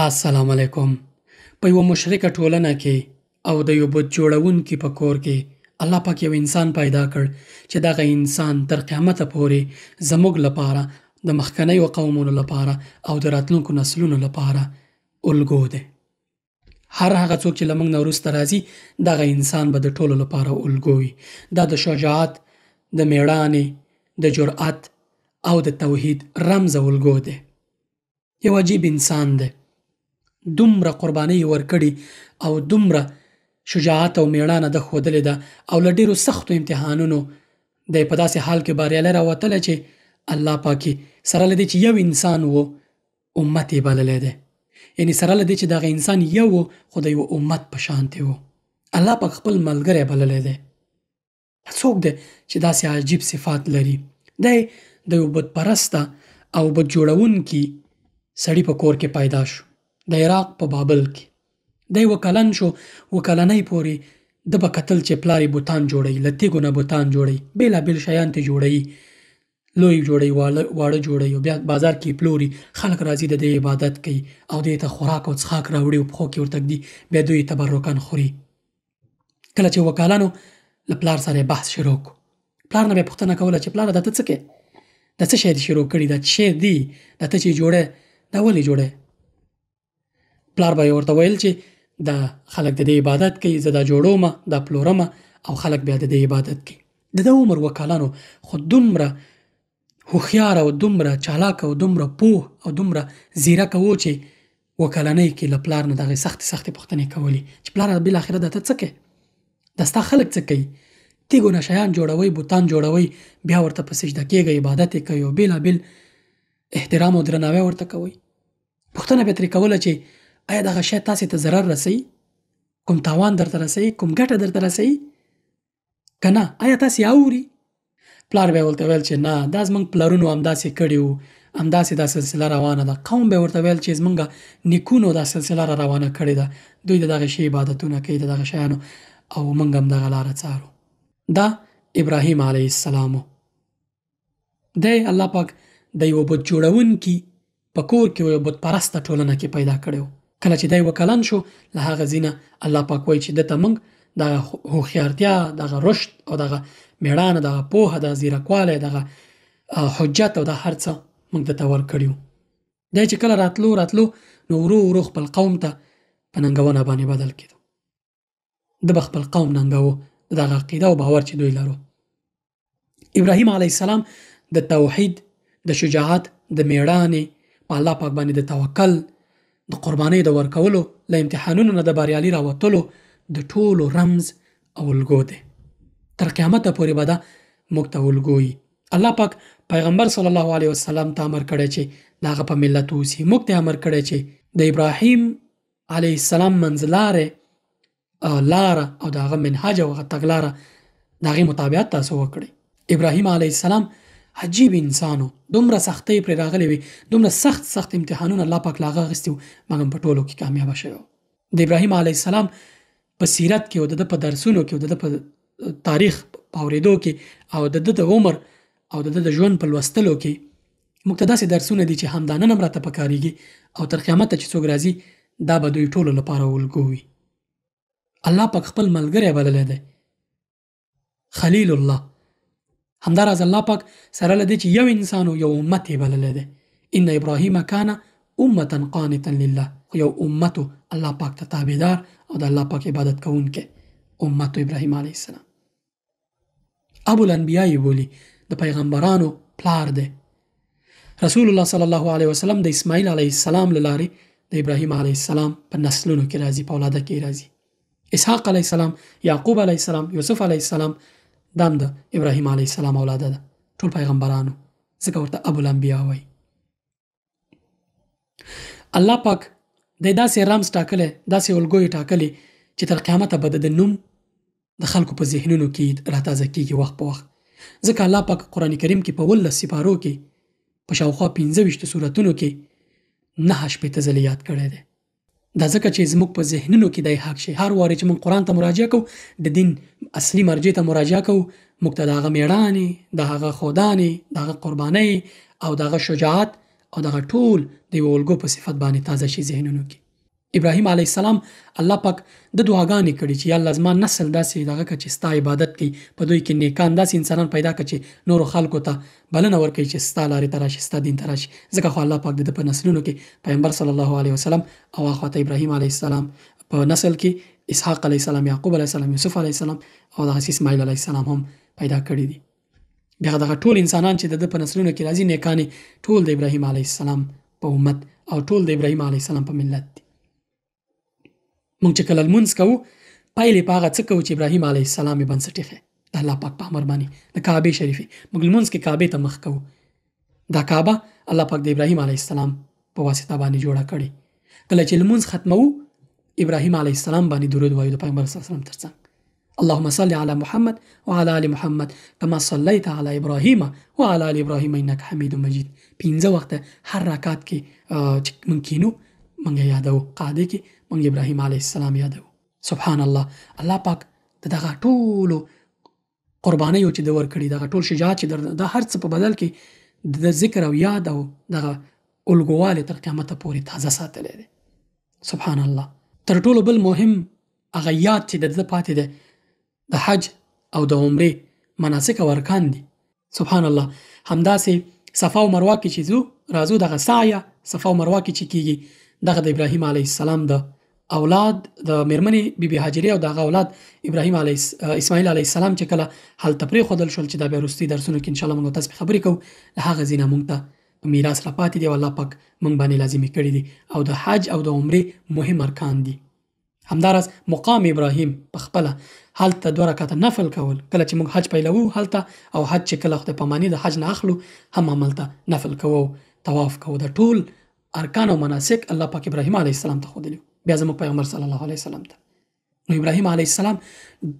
السلام علیکم. په یوه مشرکه ټولنه کې او د یو بت جوړونکي په کور کې الله پاک یو انسان پیدا کړ چې دغه انسان تر قیامته پورې زموږ لپاره د مخکنیو قومونو لپاره او د راتلونکو نسلونو لپاره الګو دی. هر هغه څوک چې له موږ نه وروسته راځي دغه انسان به د ټولو لپاره الګو وي. دا د شجاعت، د میړانې، د جرأت او د توحید رمز او الګو دی. یو عجیب انسان دی. دومره قربانۍ یې ورکړي او دومره شجاعت او میړانه ده ښودلې ده او له ډېرو سختو امتحانونو دی په داسې حال کې بریالی راوتلی چې الله پاک سره له دې چې یو انسان و امت یې بللی دی. یعنې سره له دې چې دغه انسان یو و خو د یو امت په شانتې و. الله پاک خپل ملګری بللی دی. څوک دی چې داسې عجیب صفات لري؟ دی د یو بت پرسته او بت جوړونکي سړي په کور کې پیدا شو، د عراق په بابل کې. دی کلن شو، کلنۍ پورې ده به کتل چې پلار یې بوتان جوړوي، له تیږو نه بوتان جوړوي، بېلابېل شیان ترې جوړوي، لوی جوړوي، واړه جوړوي او بیا بازار کې یې پلوري. خلک راځي د دې عبادت کوي او دې ته خوراک او څښاک راوړي او پښو کې ورته ږدي، بیا دوی یې تبرکاً خوري. کله چې وکالانو له پلار سره یې بحث شروع کړو. پلار نه به یې پوښتنه کوله چې پلاره دا ته څه کوې؟ دا څه شی دې شروع کړي؟ دا څه شی دی؟ دا ته چې جوړی دا ولې جوړی؟ پلار به یې ورته ویل چې دا خلک د دې عبادت کوي، زه دا جوړوم، دا پلورم او خلک بیا د دې عبادت کوي. د ده عمر وکالانو خو دومره هوښیار او دومره چالاک او دومره پوه او دومره ځیرک و چې وکالنۍ کې له پلار نه دغې سختې پوښتنې کولې چې پلاره بالاخره دا ته څه کوې؟ دا ستا خلک څه کوي؟ تیږو نه شیان جوړوئ، بوتان جوړوئ، بیا ورته په سجده کېږئ، عبادت یې کوئ او بېلابېل احترام او درناوی ورته کوئ. پوښتنه به یې ترې کوله چې آیا دغه شی تاسې ته ضرر رسوي؟ کوم تاوان درته رسوي؟ کوم ګټه درته رسوي؟ که نه آیا تاسې اوري؟ پلار به یې ورته ویل چې نه، دا زموږ پلرونو همداسې کړي وو، همداسې دا سلسله روانه ده. قوم به یې ورته ویل چې زموږ نیکونو دا سلسله را روانه کړې ده، دوی د دغه شي عبادتونه کوي، د دغه شیانو، او موږ هم دغه لاره څارو. دا ابراهیم علیه السلام و. دی الله پاک د یو بت جوړونکي په کور کې یو بت پرسته ټولنه کې پیدا کړی و. کله چې دی وکلن شو له هغه ځینه الله پاک وایي چې دته موږ دغه هوښیارتیا، دغه رشد او دغه میړانه، دغه پوهه، دغه ځیرکوالی، دغه حجت او دا هر څه موږ دته ورکړي وو. دی چې کله راتلو نو ورو خپل قوم ته په ننګونه باندې بدل کېدو. ده به خپل قوم ننګوو، دغه عقیده او باور چې دوی لرو. ابراهیم علیه السلام د توحید، د شجاعت، د میړانې، په الله پاک باندې د توکل، د قربانۍ د ورکولو، له امتحانونو نه د بریالي راوتلو د ټولو رمز او الګو دی. تر قیامته پورې به دا موږ ته الګو وي. الله پاک پیغمبر صلی الله علیه وسلم ته امر کړی چې د هغه په ملت اوسي. موږ ته امر کړی چې د ابراهیم علیه السلام منځلارې لاره او د هغه منهج او هغه تګلاره د هغې مطابقت تاسو وکړئ. ابراهیم علیه السلام عجیب انسانو، دومره سختۍ پرې راغلې وي، دومره سخت امتحانونه الله پاک له هغه اخیستي وو، مګر په ټولو کې کامیابه شوی و. د ابراهیم علیه السلام په سیرت کې او د ده په درسونو کې او د ده په تاریخ په اورېدو کې او د ده د عمر او د ده د ژوند په لوستلو کې موږ ته داسې درسونه دي چې همدا نن هم راته پکارېږي او تر قیامته چې څوک راځي دا به دوی ټولو لپاره الګو وي. الله پاک خپل ملګری بللی دی، خلیل الله. همداراز الله پاک سره له دې چې یو انسان او یو امت یې بللی دی. ان ابراهیم کان امة قانتا لله، یو امت الله پاک ته تابعدار او د الله پاک عبادت کوونکی امت ابراهیم علیه السلام. ابو الانبیاء یې بولي، د پیغمبرانو پلار دی. رسول الله صلی الله علیه وسلم د اسماعیل علیه السلام له لارې د ابراهیم علیه السلام په نسلونو کې راځي، په اولاده کې راځي. اسحاق علیه السلام، یعقوب علیه السلام، یوسف علیه السلام دا هم د ابراهیم علیه السلام اولاده ده. ټول پیغمبرانو، ځکه ورته ابو الانبیاء وایي. الله پاک د داسې رمز ټاکلی، داسې الګو یې ټاکلی چې تر قیامته به د نوم د خلکو په ذهنونو کې راتازه کېږي وخت په وخت. ځکه الله پاک قرآن کریم کې په 19 سپارو کې په شاوخوا 15 سورتونو کې 9 ځلې یاد کړی دی. دا ځکه چې زموږ په ذهنونو کې دی حق شي. هر وارې چې موږ قرآن ته مراجعه کوو، د دین اصلي مرجع ته مراجعه کوو، موږ ته د هغه میړانې، د هغه ښودانې، د هغه قربانۍ او د هغه شجاعت او دغه ټول د یو الګو په صفت باندې تازه شي ذهنونو کې. ابراهیم علیه السلام الله پاک د دعاګانې کړي چې یا الله زما نسل داسې دغه کړه چې ستا عبادت کوي، په دوی کې نیکان داسې انسانان پیدا کړه چې نورو خلکو ته بلنه ورکوي چې ستا لارې ته راشي، ستا دین ته راشي. ځکه خو الله پاک د ده په نسلونو کې پیغمبر صلی الله علیه وسلم او اخواته ابراهیم علیه السلام په نسل کې اسحاق علیه السلام، یعقوب علیه السلام، یوسف علیه السلام او دغسې اسماعیل علیه السلام هم پیدا کړي دي. بیا دغه ټول انسانان چې د ده په نسلونو کې راځي نیکانې ټول د ابراهیم علیه السلام په امت او ټول د ابراهیم علیه السلام په ملت دي. مونږ چې کله لمونځ کوو پایلې په هغه څه کوو چې ابراهیم علیه السلام یې بنسټ ایښی د الله پاک په امر باندې د کعبې شریفې. مونږ لمونځ کې کعبې ته مخ کوو. دا کعبه الله پاک د ابراهیم علیه السلام په واسطه باندې جوړه کړې. کله چې لمونځ ختموو ابراهیم علیه السلام باندې درود وایو د پیغمبر صلی الله علیه وسلم ترڅنګ. اللهم صل على محمد وعلى ال محمد كما صليت على ابراهيم وعلى ال ابراهيم انك حميد مجيد. 15 وخت هر رکعت کې چې مونږ کینو مونږ یادو، قاعده کې مونږ ابراهیم علیه السلام یادو. سبحان الله، الله پاک دغه ټولو قربانیو چې د ورکړي، دغه ټول شجاعت چې د هر څه په بدل کې د ذکر او یاد او دغه الګواله تر قیامت پورې تازه ساتلی دی. سبحان الله. تر ټولو بل مهم هغه یاد چې د پاتې ده د حج او د عمرې مناسک او ارکان دي. سبحان الله. همداسې صفا او مروه کې چې راځو دغه سعی صفا او مروه کې چې کیږي دغه د ابراهیم علیه السلام د اولاد د میرمنې بیبي هاجرې او دغه اولاد ابراهیم علیه اسماعیل علیه السلام چې کله هلته پرېښودل شول چې دا بیا وروستي درسونو کې انشاءالله موږ تاسو خبرې کوو، له هغه ځای نه موږ ته په میراث راپاتې دي او الله پاک موږ باندې لازمي کړي دي او د حج او د عمرې مهم ارکان دي. همداراز مقام ابراهیم په خپله هلته 2 رکعته نفل کول، کله چې موږ حج پیلوو هلته او حج چې کله خدای پاماني د حج نه اخلو هم هملته نفل کوو، طواف کوو. د ټول ارکان او مناسک الله پاک ابراهیم علیه السلام ته ښودلي، بیا زموږ پیغمبر صلی الله علیه وسلم ته. نو ابراهیم علیه السلام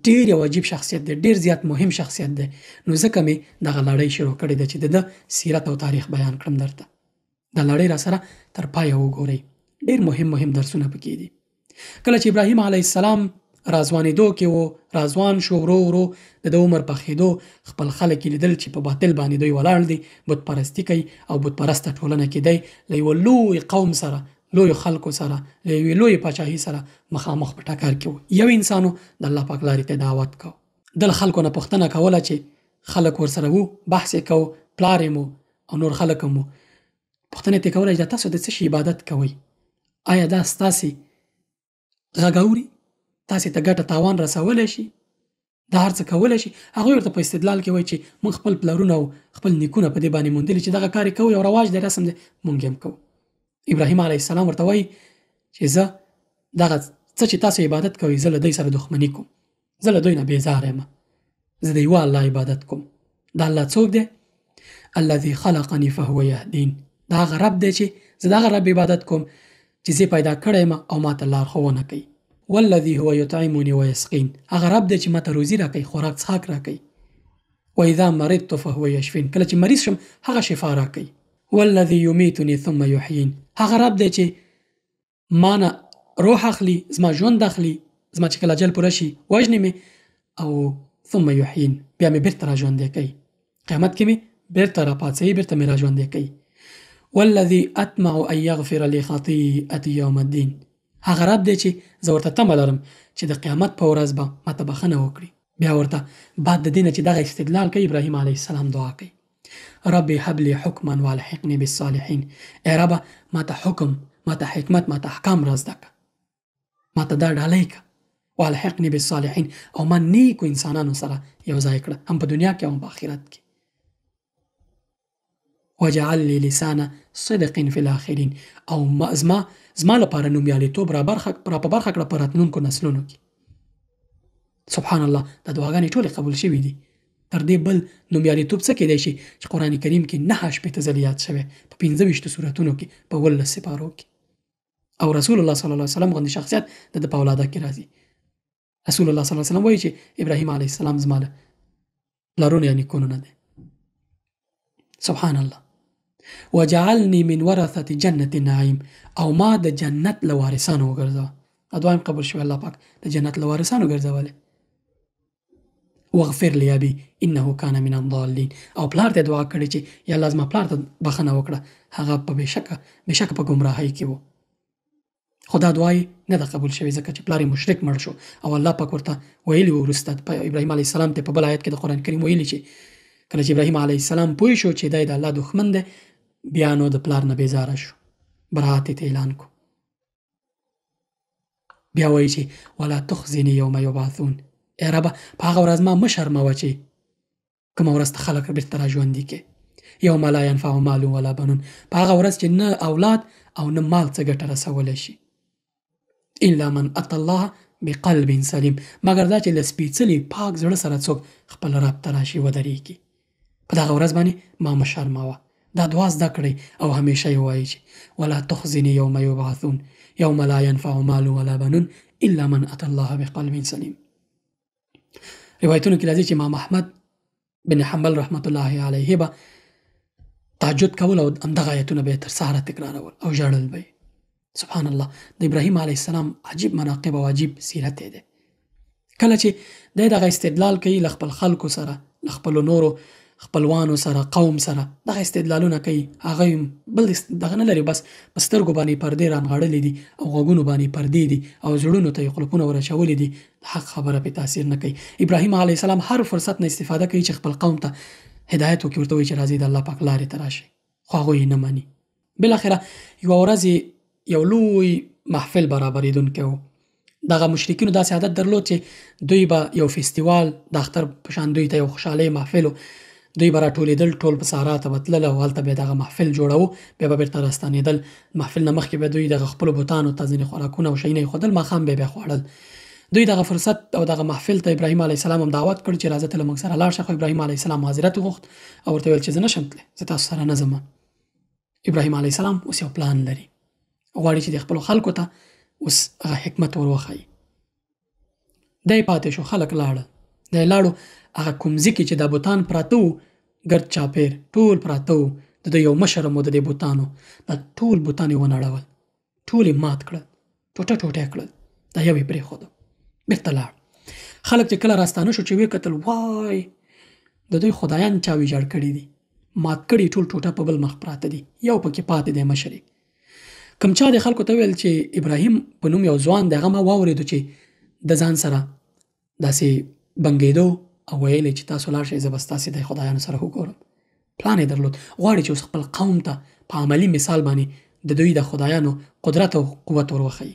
ډېر یو عجیب شخصیت دی، ډېر زیات مهم شخصیت دی. نو ځکه مې دغه لړۍ شروع کړې ده چې د سیرت او تاریخ بیان کړم درته. دا لړۍ را سره تر پایه وګورئ، ډېر مهم درسونه پکې دي. کله چې ابراهیم علیه السلام رازوانېدو کې و، رازوان شو، ورو د عمر پخېدو خپل خلک یې لیدل چې په باطل باندې دوی ولاړ دي، بت پرستي کوي او بت پرسته ټولنه کې دی، له یوه لوی قوم سره، لوی خلکو سره، له یوې لوی پاچاهۍ سره مخامخ په ټکر کې و. یو انسانو د الله پاک لارې ته دعوت کو. دل خلکو نه پوښتنه کوله چې خلک ورسره وو، بحث یې کو، پلار یې مو او نور خلک هم وو. پوښتنه یې کوله چې تاسو د څه شي عبادت کوئ؟ آیا دا ستاسې غږ اوري؟ تاسې ته ګټه تاوان رسولی شي؟ دا هر څه کولی شي؟ هغوی ورته په استدلال کې وایي چې موږ خپل پلرونه او خپل نیکونه په دې باندې موندلي چې دغه کار یې کوي او رواج دی، رسم دی، موږ هم کوو. ابراهیم علیه السلام ورته وایي چې زه دغه څه چې تاسو عبادت کوئ زه له دوی سره دښمني کوم، زه له دوی نه بیزاره یم، زه د یوه الله عبادت کوم. دا الله څوک دی؟ الذي خلقني فهو يهدين. دا هغه رب دی چې زه دغه رب عبادت کوم چې زه پیدا کړی یم او ما ته لارښوونه کوي. والذي هو يطعمني ويسقين. هغه رب دی چې ما ته روزي راکوي، خوراک څښاک راکوي. واذا مرضت فهو يشفين. کله چې مریض شم هغه شفا راکوي. والذي يميتني ثم يحيين. هغه رب دی چې ما نه روح اخلي، زما ژوند اخلي، زما چې کله اجل پوره شي وژني مې او ثم يحيين، بیا مې بیرته راژوندی کوي، قیامت کې مې بیرته راپاڅوي، بیرته مې راژوندی کوي. والذي اطمع ان يغفر لي خطيئتي يوم الدين. هغه رب دی چې زه ورته تمه لرم چې د قیامت په ورځ به ماته بخښنه وکړي. بیا ورته بعد د دې نه چې دغه استدلال کوي ابراهیم علیه السلام دعا کوي، رب هب لي حکما والحقني بالصالحین. ای ربه ماته حکم، ماته حکمت، ماته احکام را زده کړه، ماته دا ډالۍ کړه، والحقني بالصالحین، او ما نیکو انسانانو سره یو ځای کړه، هم په دنیا کې او په آخرت کې. وجعل لي لسان صدق في الاخرين. او زما لپاره نومیالیتوب را په برخه کړه په راتلونکو نسلونو کې. سبحان الله. دا دعاګانې ټولې قبول شوي دي. تر دې بل نومیالیتوب څه کېدای شي چې قرآن کریم کې 9 ځلې یاد شوی په 15 سورتونو کې په 11 سپارو کې. او رسول الله صلی الله علیه وسلم غوندې شخصیت د په اولاده کې راځي. رسول الله صلی الله علیه وسلم وایي چې ابراهیم علیه السلام زما له پلرونو یا نیکونو نه دی. سبحان الله. وجعلني من ورثة جنة النعيم. او ما د جنت له وارثانو وګرځوه. دا دعا هم قبول شوی، الله پاک د جنت له وارثانو ګرځولی. واغفر لأبي انه كان من الضالين. او پلار ته دعا کړې چې یا الله زما پلار ته بخښنه وکړه، هغه په بېشکه په ګمراهۍ کې و. خو دا دعا یې نه ده قبول شوې ځکه چې پلار یې مشرک مړ شو او الله پاک ورته ویلي و وروسته ابراهیم علیه السلام ته په بل آیت کې د قرآن کریم ویلي چې کله چې ابراهیم علیه السلام پوه شو چې دی د الله دښمن دی، بیا نو د پلار نه بیزاره شو، براءت ته اعلان کو. بیا وایي چې ولا تخزني یوم یبعثون، ای ربه په هغه ورځ ما مه شرموه چې کومه ورځ ته خلک بېرته راژوندي کې. یوم لا ینفع مال ولا بنون، په هغه ورځ چې نه اولاد او نه مال څه ګټه رسولی شي. الا من اتى الله بقلب سلیم، مګر دا چې له سپېڅلي پاک زړه سره څوک خپل رب ته راشي ودرېږي. په دغه ورځ باندې ما مه شرموه. دا دعا زده کړئ او همیشه یې وایي چې ولا تخزني یوم یبعثون یوم لا ینفع مال ولا بنون الا من اتى الله بقلب سلیم. روایتونو کې راځي چې امام احمد بن حنبل رحمت الله علیه به تهجد کول او همدغه آیتونه به یې تر سهاره تکرارول او ژړل به. سبحان الله، د ابراهیم علیه السلام عجیب مناقب او عجیب سیرت دی. کله چې دی دغه استدلال کوي له خپل خلکو سره، له خپلو نورو خپلوانو سره، قوم سره دغه استدلالونه کوي، هغه بل دغه نه لري، بس په سترګو باندې پردې رانغاړلې دي او غوږونو باندې پردې دي او زړونو ته یې قلفونه ورچولي دي، د حق خبره پې تاثیر نه کوي. ابراهیم علیه السلام هر فرصت نه استفاده کوي چې خپل قوم ته هدایت وکړي، ورته وایي چې راځئ د الله پاک لارې ته راشئ، خو هغوی یې نه مني. بالاخره یوه ورځ یو لوی محفل برابرېدونکی و. دغه مشرکینو داسې عادت درلود چې دوی به یو فستیوال د اختر په شان دوی ته یو خوشحالۍ محفل و، دوی به راټولېدل، ټول په صحرا ته به تلل او هلته به یې دغه محفل جوړوه، بیا به بېرته راستنېدل. محفل نه مخکې به دوی دغه خپلو بتانو ته ځینې خوراکونه او شیونه ایښودل، ماښام به یې بیا خوړل. دوی دغه فرصت او دغه محفل ته ابراهیم علیه السلام هم دعوت کړ چې راځه ته له موږ سره لاړ شه، خو ابراهیم علیه السلام معذرت وغوښت او ورته ویل چې زه نشم تللی، زه تاسو سره نه ځم. ابراهیم علیه السلام اوس یو پلان لري، غواړي چې د خپلو خلکو ته اوس هغه حکمت ور وښایي. دی پاتې شو، خلک لاړل، دی لاړو. هغه کوم ځای کې چې دا بوتان پراته وو ګرد چاپېر ټول پراته وو، د دوی یو مشر هم و د دې بوتانو، دا ټول بوتان یې ونړول، ټول یې مات کړل، ټوټه ټوټه یې کړل، دا یو یې پرېښودو، بېرته لاړ. خلک چې کله راستانه شو چې ویې کتل، وای د دوی خدایان چا ویجاړ کړي دي، مات کړي ټول ټوټه په بل مخ پراته دي، یو پکې پاتې دی مشر یې. کوم چا د خلکو ته ویل چې ابراهیم په نوم یو ځوان دی، هغه ما واورېدو چې د ځان سره داسې بنګېدو او ویل چې تاسو لاړ شئ، زه به ستاسې د خدایانو سره وګورم. پلان یې درلود، غواړي چې اوس خپل قوم ته په عملي مثال باندې د دوی د خدایانو قدرت او قوت ور وښیي.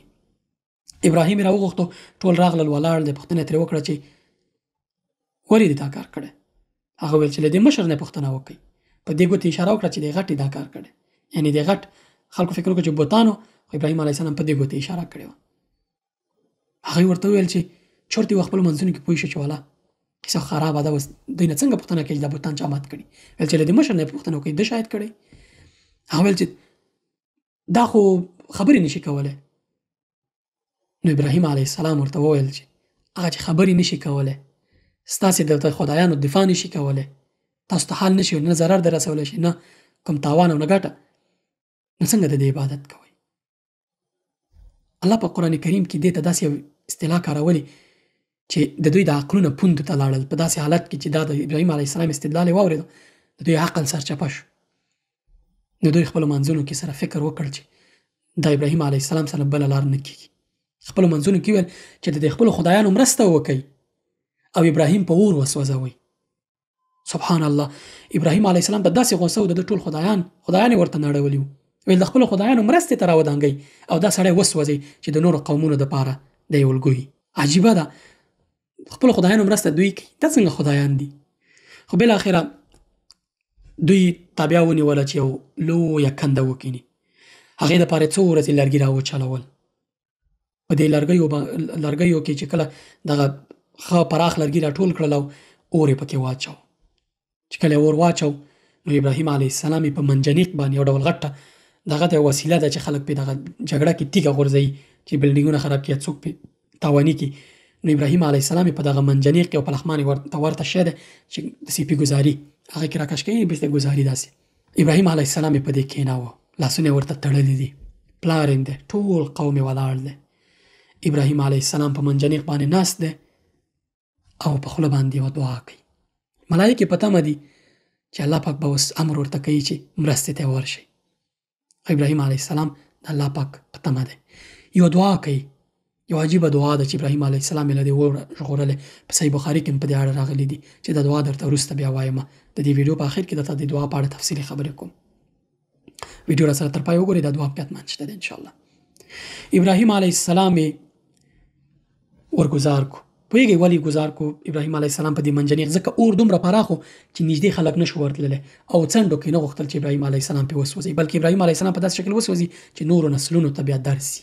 ابراهیم یې راوغوښتو، ټول راغلل، ولاړ دی. پوښتنه ترې وکړه چې ولې دې دا کار کړی؟ هغه ویل چې له دې مشر نه پوښتنه وکړئ. په دې ګوتې اشاره وکړه چې دې غټ دا کار کړی، یعنې دې غټ خلکو فکر وکړه چې بوتانو، خو ابراهیم علیه السلام په دې ګوتې اشاره کړې وه. هغوی ورته وویل چې چورت یې خپلو منځونو کې پوه شو چې والا کیسه خرابه ده، اوس دوی نه څنګه پوښتنه کوي چې دا بوتان چا مات کړي؟ ویل چې له دې مشر نه پوښتنه وکړئ، ده شاید کړی. هغه ویل چې دا خو خبرې نشي کولی. نو ابراهیم علیه السلام ورته وویل چې هغه چې خبرې نشي کولی، ستاسې د خدایانو دفاع نشي کولی، تاسو ته حال نشي، نه ضرر در رسولی شي، نه کوم تاوان او نه ګټه، نو څنګه د دې عبادت کوئ؟ الله په قرآن کریم کې دې ته داسې یو اصطلاح کارولې چې د دوی د عقلونه پوندو ته لاړل. په داسې حالت کې چې دا د ابراهیم علیه السلام استدلال یې واورېدو، د دوی عقل سرچپه شو. نو دوی خپلو منځونو کې سره فکر وکړ چې د ابراهیم علیه السلام سره بله لار نه کېږي. خپلو منځونو کې ویل چې د خپلو خدایانو مرسته وکړي او ابراهیم په اور وسوځوئ. سبحان الله، ابراهیم علیه السلام ته داسې غوسه و، د ټول خدایان یې ورته نړولي وو. ویل د خپلو خدایانو مرستې ته راودانګئ او دا سړی وسوځئ چې د نورو قومونو دپاره د یې الګوي. عجیبه ده، خپلو خدایانو مرسته دوی کوي، دا څنګه خدایان دي؟ خو بالاخره دوی تابعه ونیوله چې یو لویه کنده وکیني. هغې دپاره څو ورځې لرګي راوچلول. په دې لرګیو کې چې کله دغه ښه پراخ لرګي راټول کړل او اور یې پکې واچو. چې کله اور واچو، نو ابراهیم علیه السلام په منجنیق باندې یو ډول غټه دغه ته وسیله ده چې خلک پې دغه جګړه کې تیږه غورځوي چې بلډینګونه خراب کړي، څوک پې تاواني کړي. نو ابراهیم علیه السلام په دغه منجنیق کې او پلخمان ورته ورته شی دی چې د سیپي ګزاري هغه کې راکش کوي، بس د ګزاري داسې. ابراهیم علیه السلام په دې کېناوه، لاسونه یې ورته تړلي دي، پلار یې دی، ټول قوم یې ولاړ دی. ابراهیم علیه السلام په منجنیق باندې ناست دی او په خوله باندې یوه دعا کوي. ملایکې په تمه دي چې الله پاک به اوس امر ورته کوي چې مرستې ته ورشي. ابراهیم علیه السلام د الله پاک په تمه دی، یو دعا کوي، یو عجیبه دعا ده چې ابراهیم علیه السلام یې له دې اور ژغورلی. په صحیح بخاري کې هم په دې اړه راغلي دي چې دا دعا درته وروسته بیا وایم. د دې ویډیو په اخر کې درته د دعا په اړه تفصیلي خبرې کوم. ویډیو را سره تر پای وګورئ، دا دعا په حتما شته ده انشاءالله. ابراهیم علیه السلام یې ورګزار کو. پوهېږئ ولې ګزار کو ابراهیم علیه السلام په دې منجنیق؟ ځکه اور دومره پراخ و چې نږدې خلک نشو ورتللی او څنډو کې نه غوښتل چې ابراهیم علیه السلام پرې وسوځي، بلکې ابراهیم علیه السلام په داسې شکل وسوځي چې نورو نسلونو ته بیا درس شي،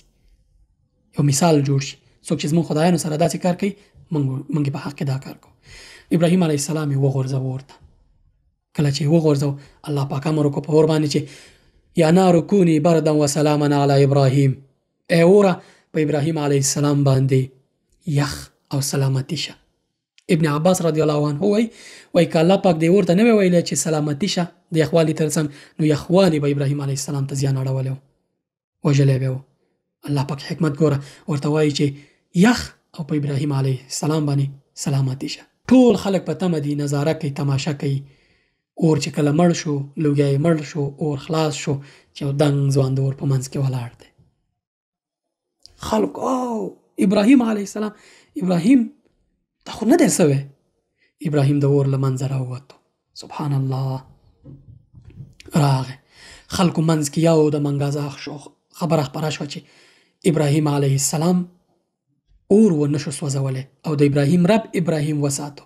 یو مثال جوړ شي. څوک چې زموږ خدایانو سره داسې کار کوي، موږ په حق کې دا کار کوو. ابراهیم علیه السلام یې وغورځوه ورته. کله چې یې وغورځو، الله پاک امر وکړو په اور باندې چې یا نار کوني بردا وسلاما علی ابراهیم، ای اوره په ابراهیم علیه السلام باندې یخ او سلامتی شه. ابن عباس رضی الله عنه وایي که الله پاک دې اور ته نه وی ویلی چې سلامتی شه د یخوالي ترڅنګ، نو یخوالي به ابراهیم علیه السلام ته زیان اړولی و، وژلی به و. الله پاک حکمت ګوره، ورته وایي چې یخ او په ابراهیم علیه السلام باندې سلامتی شه. ټول خلک په تمه دي، نظاره کوي، تماشه کوي. اور چې کله مړ شو، لوګیا یې مړ شو، اور خلاص شو، چې یو دنګ ځوان د اور په منځ کې ولاړ دی. خلکو او ابراهیم علیه السلام، ابراهیم دا خو نه دی سوی. ابراهیم د اور له منځه راووتو، سبحان الله، راغی. خلکو منځ کې یو د منګازاخ شو، خبره خپره شوه چې ابراهیم علیه السلام اور و نشو سوځولی او د ابراهیم رب ابراهیم وساتو.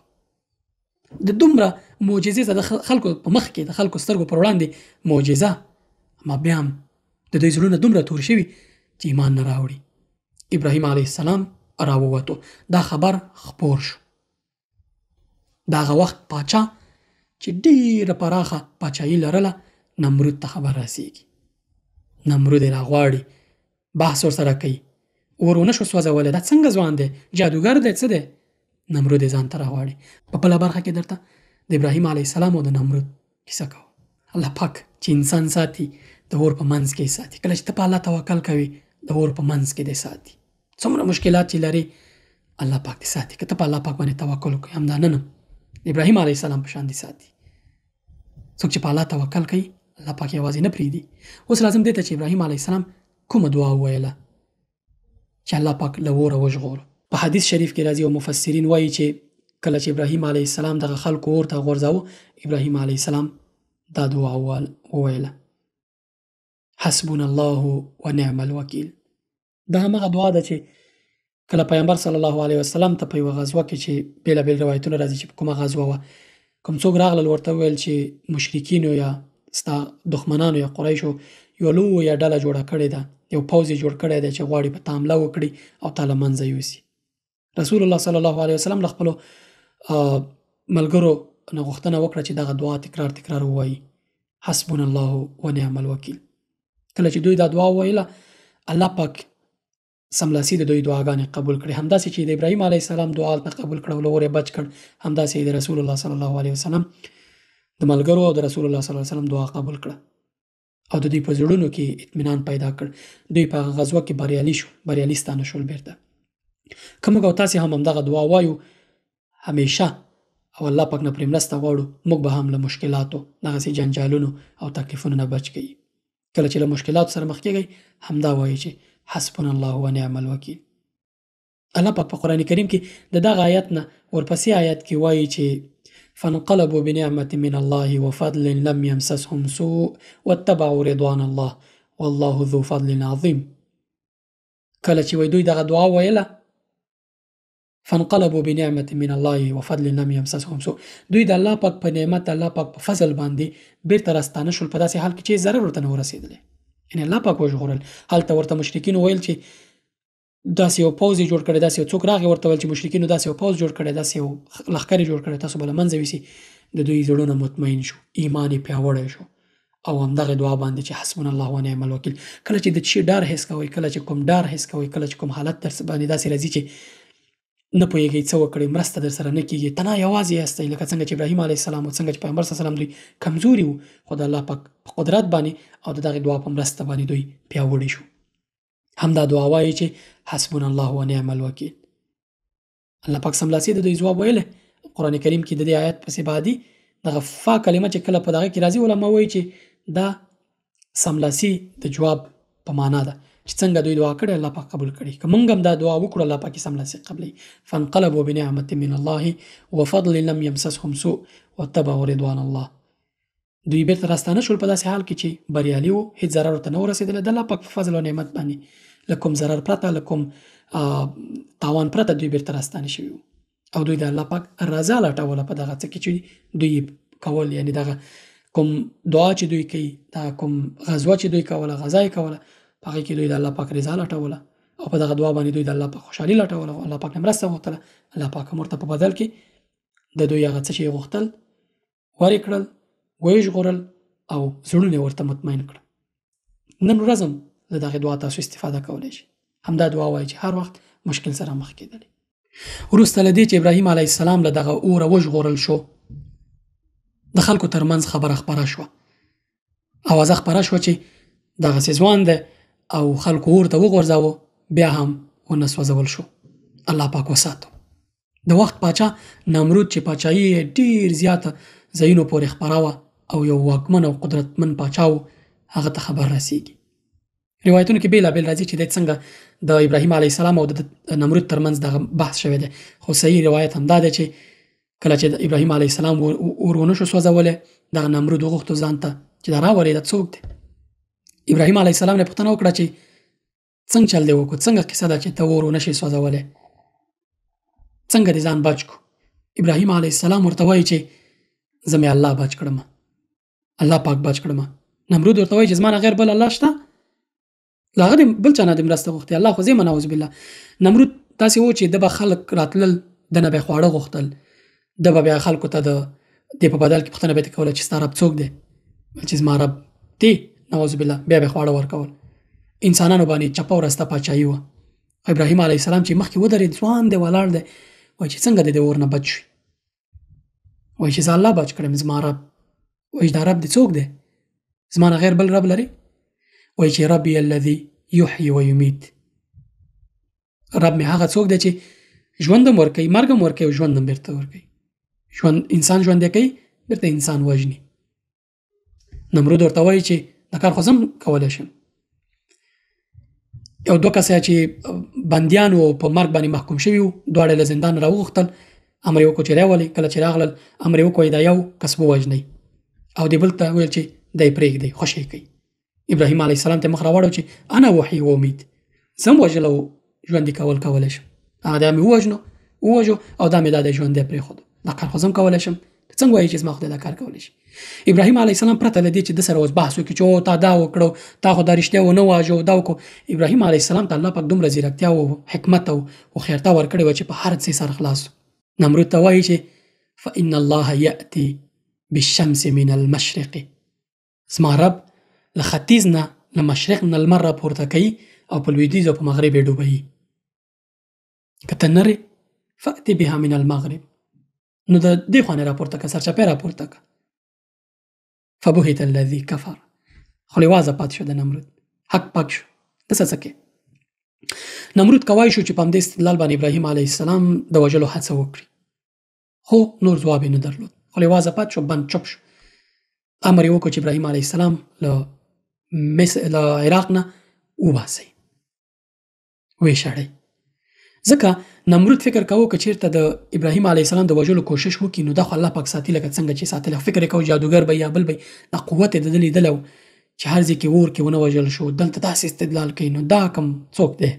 د دومره معجزې د خلکو په مخ کې، د خلکو سترګو پر وړاندې معجزه، اما بیا هم د دوی زړونه دومره تور شوي چې ایمان نه راوړي. ابراهیم علیه السلام راووتو، دا خبر خپور شو. د هغه وخت پاچا چې ډېره پراخه پاچایي لرله، نمرود ته خبر رسېږي. نمرود یې راغواړي، بحث ورسره کوي. اور ونه شو سوځولی، دا څنګه ځوان دی؟ جادوګر دی؟ څه دی؟ نمرود یې ځان ته راغواړي. په بله برخه کې درته د ابراهیم علیه السلام او د نمرود کیسه کوو. الله پاک چې انسان ساتي، د اور په منځ کې یې ساتي. کله چې ته په الله توکل کوي، د اور په منځ کې دې ساتي. څومره مشکلات چې لري، الله پاک دې ساتي. که ته په الله پاک باندې توکل وکړې، همدا نن ابراهیم علیه السلام په شان دې ساتي. څوک چې په الله توکل کوي، الله پاک یوازې نه پرېږدي. اوس لازم دی ته چې ابراهیم علیه السلام کومه دعا وویله چې الله پاک له اوره وژغورو. په حدیث شریف کې راځي او مفسرین وایي چې کله چې ابراهیم علیه السلام دغه خلکو اور ته غورځاوه، ابراهیم علیه السلام دا دعا وویله: حسبنا الله ونعم الوکیل. دا همغه دعا ده چې کله پیغمبر صلی الله علیه وسلم ته په یوه غزوه کې چې بېلابېل روایتونه راځي چې په کومه غزوه وه، کوم څوک راغلل ورته وویل چې مشرکینو یا ستا دښمنانو یا قریشو یوه لویه ډله جوړه کړې ده، یو پوځ یې جوړ کړی دی چې غواړي په تا حمله وکړي او تا له منځه یوسي. رسول الله صلی الله علیه وسلم له خپلو ملګرو نه غوښتنه وکړه چې دغه دعا تکرار ووایي: حسبنا الله ونعم الوکیل. کله چې دوی دا دعا وویله، الله پاک سملاسي د دوی دعاګانې قبول کړې. همداسې چې د ابراهیم علیه السلام دعا هلته قبول کړه او له اور یې بچ کړ، همداسې د رسول الله صلی الله علیه وسلم د ملګرو او د رسول الله صلی الله علیه وسلم دعا قبول کړه او د دوی په زړونو کې اطمینان پیدا کړ. دوی په هغه غزوه کې بریالي ستانه شول. بیرته که موږ او تاسې هم همدغه دعا وایو همیشه او الله پاک نه پرې مرسته غواړو، موږ به هم له مشکلاتو، دغسې جنجالونو او تکلیفونو نه بچ کړي. کله چې له مشکلاتو سره مخ کېږئ، همدا وایي چې حسبنا الله ونعم الوکیل. الله پاک په قرآن کریم کې د دغه آیت نه ورپسې آیت کې وایي چې فانقلبوا بنعمة من الله وفضل لم يمسسهم سوء واتبعوا رضوان الله والله ذو فضل عظیم. کله چې وایي دوی دغه دعا ویله، فانقلبوا بنعمة من الله وفضل لم يمسسهم سوء، دوی د الله پاک په نعمت، الله پاک په فضل باندې بیرته راستانه شول، په داسې حال کې چې ضرر ورته نه ورسېدلی. یعنې الله پاک وژغورل. هلته ورته مشرکینو ویل چې داسې یو پوځ یې جوړ کړی، داسې یو څوک راغی ورته ویل چې مشرکینو داسې یو پوځ جوړ کړی، داسې یو لښکر یې جوړ کړی، تاسو به له منځه یوسي. د دوی زړونه مطمئن شو، ایمان یې پیاوړی شو او همدغه دعا باندې چې حسبنا الله ونعم الوکیل. کله چې د شي ډار حس کوئ، کله چې کوم ډار حس کوئ، کله چې کوم حالت در باندې داسې راځي چې نه پوهېږئ څه وکړئ، مرسته در سره نه کېږي، تنها یوازې یاستئ، لکه څنګه چې ابراهیم علیه السلام او څنګه چې پیغمبر صلی الله علیه وسلم دوی کمزوري وو، خو د الله پاک په قدرت باندې او د دغې دعا په مرسته باندې دوی پیاوړي شو. همدا دعا وایي چې حسبنا الله ونعم الوکیل. الله پاک سملاسي د دوی جواب ویل. قران کریم کې د دې آیت پسې بعدي دغه فا کلمه چې کله په دغه کې راځي علماء وایي چې دا سملاسي د جواب په معنا ده چې څنګه دوی دعا کړې الله پاک قبول کړي. که موږ هم دا دعا وکړو الله پاک سملاسي قبلي. فانقلبوا بنعمة من الله وفضل لم يمسسهم سوء واتبعوا رضوان الله. دوی بیرته راستانه شول په داسې حال کې چې بریالي وو، هیڅ ضرر ورته نه ورسېدل. د الله پاک په فضل او نعمت باندې له کوم ضرر پرته، له کوم تاوان پرته دوی بیرته راستانه شوي وو او دوی د الله پاک رضا لټوله په دغه څه کې چې دوی کول. یعنی دغه کوم دعا چې دوی کوي، دا کوم غزوه چې دوی کوله، غزا یې کوله، په هغې کې دوی د الله پاک رضا لټوله او په دغه دعا باندې دوی د الله پاک خوشحالي لټوله او الله پاک نه مرسته غوښتله. الله پاک هم ورته په بدل کې د دوی هغه څه چې یې غوښتل ورې کړل، ویې ژغورل او زړونه ورته مطمئن کړل. نن ورځ هم د دغې دعا تاسو استفاده کولی شئ. همدا دعا وایي چې هر وخت مشکل سره مخ کېدلی. وروسته له دې چې ابراهیم علیه السلام له دغه اوره وژغورل شو، د خلکو ترمنځ خبره خپره شوه، اوازه خپره شوه چې دغسې ځوان دی او خلکو اور ته وغورځاوه، بیا هم ونه سوځول شو. الله پاک وساتو. د وخت پاچا نمرود چې پاچایي یې ډېر زیاته ځایونو پورې خپره وه او یو واکمن او قدرتمن پاچا و، هغه ته خبر رسېږي. روایتونو کې بېلابېل راځي چې دی څنګه د ابراهیم علیه السلام او د نمرود ترمنځ دغه بحث شوی دی. خو صحیح روایت هم دا دی چې کله چې د ابراهیم علیه السلام اور ونه شو سوځولی، دغه نمرود وغوښتو ځان ته چې دا راورېده څوک دی. ابراهیم علیه السلام نه پوښتنه وکړه چې څنګه چل دی وکړو، څنګه قصه ده چې ته اور ونه شې سوځولی، څنګه دې ځان بچ کړو. ابراهیم علیه السلام ورته وایي چې زه مې الله بچ کړم، الله پاک بچ کړم. نمرود ورته وایي چې زما نه غیر بل الله شته، له هغه بل چا نه دې مرسته غوښتې، الله خو زه نعوذ بالله. نمرود داسې و چې د به خلک راتلل، د نه به یې خواړه غوښتل، د به بیا خلکو ته د دې په بدل کې پوښتنه به یې کوله چې ستا رب څوک دی، چې زما رب دی نعوذ بالله، بیا به یې خواړه ورکول. انسانانو باندې چپه ورسته پاچایي وه. ابراهیم علیه السلام چې مخکې ودرېد، ځوان دی ولاړ دی، وایي چې څنګه دې د اور نه بچ شوي، وایي چې زه الله بچ کړم، زما رب. وایي دا رب دې څوک دی، زما نه غیر بل رب لري؟ وایي چې ربي الذي یحیی و یمیت، رب مې هغه څوک دی چې ژوند هم ورکوي، مرګ هم ورکوي او ژوند هم بیرته ورکوي. انسان ژوندی کوي، بیرته انسان وژني. نمرود ورته وایي چې دا کار خو زه هم کولی شم. یو دوه کسه چې بندیان وو په مرګ باندې محکوم شوي وو، دواړه له زندان راوغوښتل، امر یې وکړو چې راولئ. کله چې راغلل امر یې وکړو دا یو کس ووژنئ او دې بل ته ویل چې دی پرېږدئ، خوشې یې کوي. ابراهیم علیه السلام ته مخ راوړو چې انا وحی و امید، زه هم وژل او ژوندي کولی شم. هغه دا مې ووژو او دا مې دا دی ژوندی پرېښودو، دا کار خو زه هم کولی شم. ته څنګه وایې چې زما خدای دا کار کولی شي؟ ابراهیم علیه السلام پرته له دې چې د سره اوس بحث وکړي چې او تا دا وکړو، تا خو دا رښتیا ونه واژو، دا وکړو. ابراهیم علیه السلام ته الله پاک دومره ځیرکتیا او حکمت او هوښیارتیا ورکړې وه چې په هر څه سره خلاص. نمرود ته وایي چې فإن الله یأتي بالشمس من المشرق، زما رب له ختیځ نه له مشرق نه لمر راپورته کوي او په لویدیځ او په مغرب یې ډوبوي. که ته نرې فأتي بها من المغرب، نو د دې خوا نه راپورته که، سرچپې راپورته که. فبهت الذي کفر، خولې وازه پاتې شو د نمرود، حق پاک شو. داسې څه کې نمرود کوای شو چې په همدې استدلال باندې ابراهیم علیه السلام د وژلو هڅه وکړي، خو نور ځواب یې نه درلود. خولې وازه پاتې شو، بند چپ شو. امر یې وکړو چې ابراهیم علیه السلام له عراق نه وباسئ، ویې شړئ. ځکه نمرود فکر کوو که چېرته د ابراهیم علیه السلام د وژلو کوشش وکړي نو دا خو الله پاک ساتي، لکه څنګه چې ساتلی. فکر یې کوو جادوګر به یا بل به دا قوت یې د ده لیدلی و چې هر ځای کې اور کې ونه وژل شو، دلته داسې استدلال کوي. نو دا کوم څوک دی؟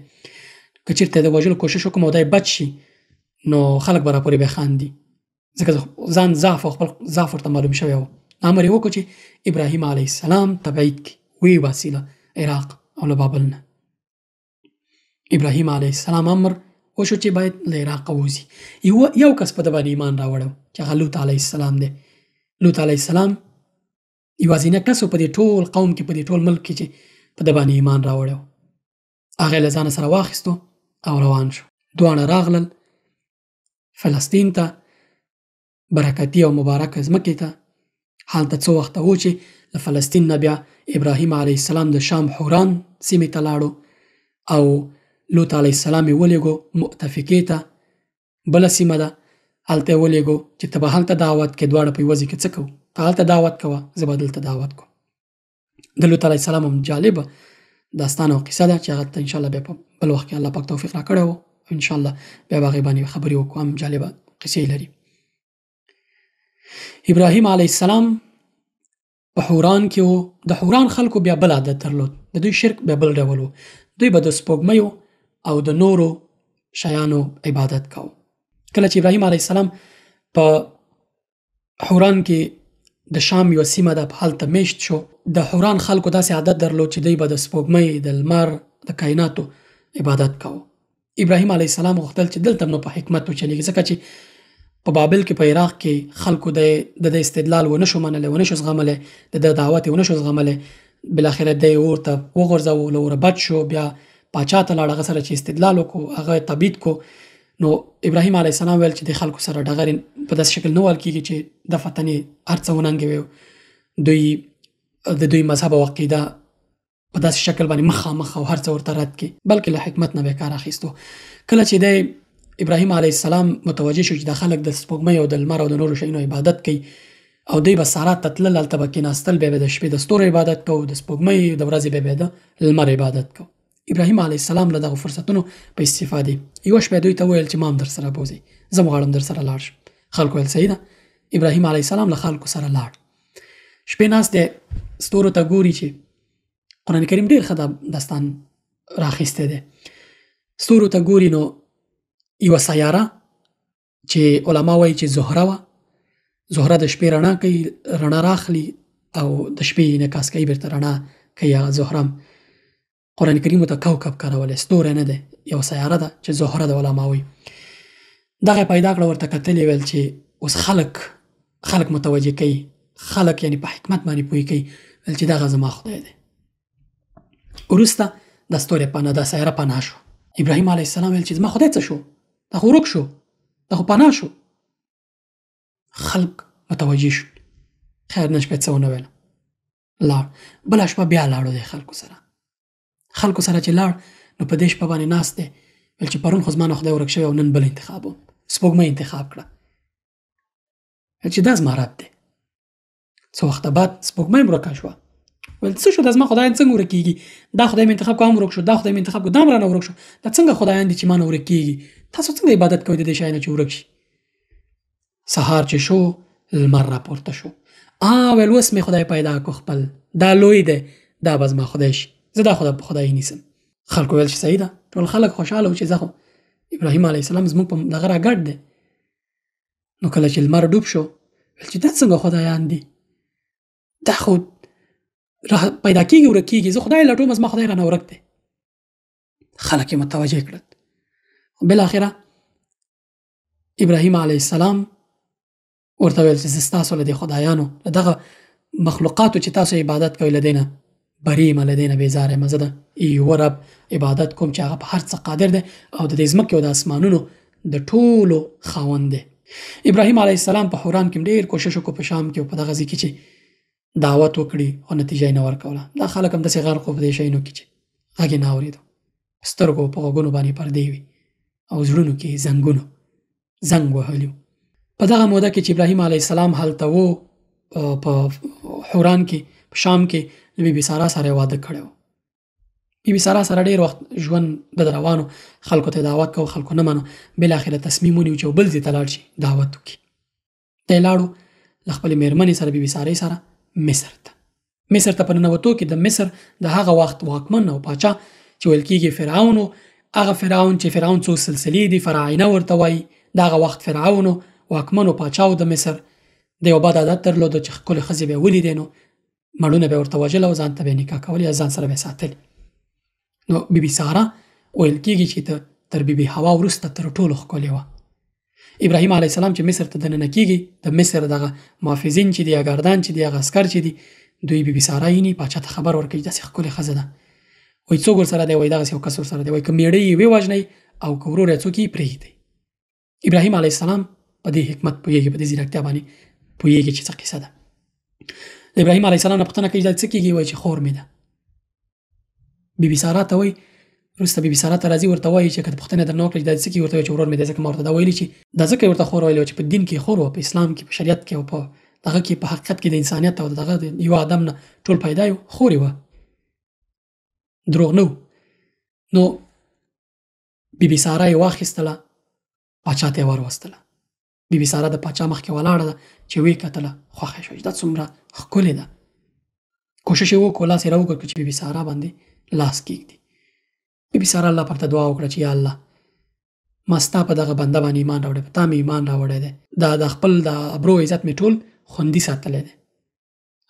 که چېرته د وژلو کوشش وکړم او دا یې بچ شي نو خلک به راپورې بیا خاندي، ځکه ځان ضعف او خپل ضعف ورته معلوم شوی و. امر یې وکړو چې ابراهیم علیه السلام تبعید کړي، ویې باسي له عراق او له بابل نه. ابراهیم علیه السلام امر وشو چې باید له عراق ووځي. یو کس په ده باندې ایمان راوړو چې هغه لوط علیه السلام دی. لوط علیه السلام یوازینی کس و په دې ټول قوم کې، په دې ټول ملک کې چې په ده باندې ایمان راوړو. هغه له ځانه سره واخیستو او روان شو. دواړه راغلل فلسطین ته، برکتي او مبارکه ځمکې ته. هلته څو وخته و چې له فلسطین نه بیا ابراهیم علیه السلام د شام حوران سیمې ته لاړو او لوط علیه السلام یې ولېږو مؤتفقې ته، بله سیمه ده هلته یې ولېږو چې ته به هلته دعوت کې دواړه په یوه ځای کې څه کوو ته هلته دعوت کوه زه به دلته دعوت کوم د لوط علیه السلام هم جالبه داستان او قصه ده چې هغه ته انشاءالله بیا په بل وخت کې الله پاک توفیق راکړی و انشاءالله بیا به هغې باندې خبرې وکړو هم جالبه قصې لري ابراهیم علیه السلام په حوران کې و د حوران خلکو بیا بل عادت درلود د دوی شرک بیا بل ډول و دوی به د سپوږمیو او د نورو شیانو عبادت کوو کله چې ابراهیم علیه السلام په حوران کې د شام یوه سیمه ده په هلته میشت شو د حوران خلکو داسې عادت درلود چې دوی به د سپوږمۍ د لمر د کائناتو عبادت کوو ابراهیم علیه السلام غوښتل چې دلته نو په حکمت وچلیږي ځکه چې په بابل کې په عراق کې خلکو د استدلال ونه شو منلی ونه شو زغملی د دعوت ونه شو زغملی بالاخره دی ورته وغورځوه له وره بد شو بیا پاچا ته لاړ هغه سره چې استدلال وکړو هغه تبعید کو نو ابراهیم علیه السلام ویل چې د خلکو سره ډغرې په داسې شکل نه ویل کېږي چې د فتنې هر څه وننګوي دوی د دوی مذهب او عقیده په داسې شکل باندې مخامخ او هر څه ورته رد کړي بلکې له حکمت نه به کار اخیستو کله چې دی ابراهیم علیه السلام متوجه شو چې د خلک د سپوږمۍ او د لمر او د نورو شیانو عبادت کوي او دوی به سارا ته تلل هلته به کېناستل بیا به د شپې د ستورو عبادت کوو د سپوږمۍ د ورځې بیا به د لمر عبادت کوو ابراهیم علیه السلام له دغه فرصتونو په استفادې یوه شپه دوی ته وویل چې ما هم در سره بوځئ زه هم غواړم در سره لاړ شم خلکو ویل صحیح ده ابراهیم علیه السلام له خلکو سره لاړ شپې ناست دی ستورو ته ګوري چې قرآن کریم ډېر ښه داستان راخیستی دی ستورو ته ګوري نو یوه سیاره چې علما وایي چې زهره وه زهره د شپې رڼا کوي رڼا راخلي او د شپې انعکاس کوي بیرته رڼا کوي هغه زهره قرآن کریم ته کوكب کارولی ستوری نه دی یو سیاره ده چې زهره د علما وایي دغه پیدا کړه ورته کتلې ویل چې اوس خلک متوجه کوي خلک یعنی په حکمت باندې پوهې کوي ویل چې دغه زما خدای دی وروسته د ستوري پناه د سیاره پناه شو ابراهیم علیه السلام ویل چې زما خدای څه شو دا خو ورک شو دا خو پناه شو خلک متوجه شو خیر نه شپې څه ونه ویل لاړ بله شپه بیا لاړو دی خلکو سره چې لاړ نو په دې شپه باندې ناست دی ویل چې پرون خو زما نه خدای ورک شوی او نن بل انتخاب و سپوږمۍ انتخاب کړه ویل چې دا زما رب دی څه وخته بعد سپوږمۍ هم ورکه شوه ویل څه شو دا زما خدایان څنګه ورک کېږي دا خدای مې انتخاب کړه هم ورک شو دا خدای مې انتخاب کړه دا هم رانه ورک شو دا څنګه خدایان دي چې ما نه ورک کېږي تاسو څنګه عبادت کوئ د دې شیانو چې ورک شي سهار چې شو لمر راپورته شو ویل اوس مې خدای پیدا کړو خپل دا لوی دی دا به زما خدای شي زه دا خدای نیسم خلکو ویل چې صحیح ده ټول خلک خوشحاله و چې زه خو ابراهیم علیه السلام زموږ په دغه راګډ دی نو کله چې لمر ډوب شو ویل چې دا څنګه خدایان دي دا خو پیدا کېږي ورک کېږي زه خدای لټوم زما خدای رانه ورک دی خلک یې متوجه کړل بالاخره ابراهیم علیه السلام ورته ویل چې زه ستاسو له دې خدایانو له دغه مخلوقاتو چې تاسو عبادت کوئ له دې نه بری یم له دې نه بیزاره یم زه د یوه رب عبادت کوم چې هغه په هر څه قادر دی او د دې ځمکې او د اسمانونو د ټولو خاوند دی ابراهیم علیه السلام په حوران کې ډېر کوشش وکړو په شام کې او په دغه ځای کې چې دعوت وکړي او نتیجه یې نه ورکوله دا خلک هم داسې غرق وو په دې شیانو کې چې غږ یې نه اورېدو سترګو په غوږونو باندې پردې وي او زړونو کې زنګ وهلي په دغه موده کې چې ابراهیم علیه السلام هلته و په حوران کې په شام کې د بیبي سارا سره واده کړی و بیبي سارا سره ډېر وخت ژوند د روانو خلکو ته دعوت کوو خلکو نه منو بالاخره تصمیم ونیو چې بل ځای ته لاړ شي دعوت وکړي دی لاړو له خپلې مېرمنې سره بیبي سارې سره مصر ته په ننوتو کې د مصر د هغه وخت واکمن او پاچا چې ویل کېږي فرعون هغه فرعون چې فرعون څو سلسلې دي فراعنه ورته وایي د هغه وخت فرعون واکمن او پاچا د مصر د یو بد عادت درلود چې ښکلې ښځې به یې ولیدې نو مړونه به ورته وژل او ځان ته به یې نکاح کولې ځان سره به یې ساتلې نو بیبي ساره ویل کېږي چې تر بیبي حوا وروسته تر ټولو ښکلې وه ابراهیم علیه السلام چې مصر ته دننه کېږي د مصر دغه محافظین چې دي یا ګاردان چې دي هغه عسکر چې دي دوی بیبي ساره یې پاچا ته خبر ورکوي داسې ښکلې ښځه ده وایي څوک ورسره دی وایي دغسې یو کس ورسره دی وایي که میړه یې ووژنئ او که ورور یې څوک یې پرېږدئ ابراهیم علیه السلام په دې حکمت پوهېږي په دې ځیرکتیا باندې پوهېږي چې څه قصه ده د ابراهیم علیه السلام نه پوښتنه کوي دا څه کېږي وایي چې خور مې ده بیبي ساره ته وایي وروسته بیبي ساره ته راځي، ورته وایي چې که پوښتنه درنه وکړه چې دا څه کوي، ورته وایي چې ورور مې دی، ځکه ما ورته دا ویلي چې دا ځکه یې ورته خور ویلې وه چې په دین کې خور وه، په اسلام کې، په شریعت کې او په دغه کې په حقیقت کې د انسانیت او دغه د یو آدم نه ټول پیدا یو، خور یې وه، دروغ نه و. نو بیبي ساره یې واخیستله، پاچا ته یې وروستله. بیبي ساره د پاچا مخکې ولاړه ده چې ویې کتله، خوښه شوه چې دا څومره ښکلې ده. کوشش یې وکړو، لاس یې راوکړ چې بیبي ساره باندې لاس کېږدي. بیبي ساره الله پرته دعا وکړه چې یا الله، ما ستا په دغه بنده باندې ایمان راوړی، په تا مې ایمان راوړی دی، د خپل د ابرو عزت مې ټول خوندي ساتلی دی.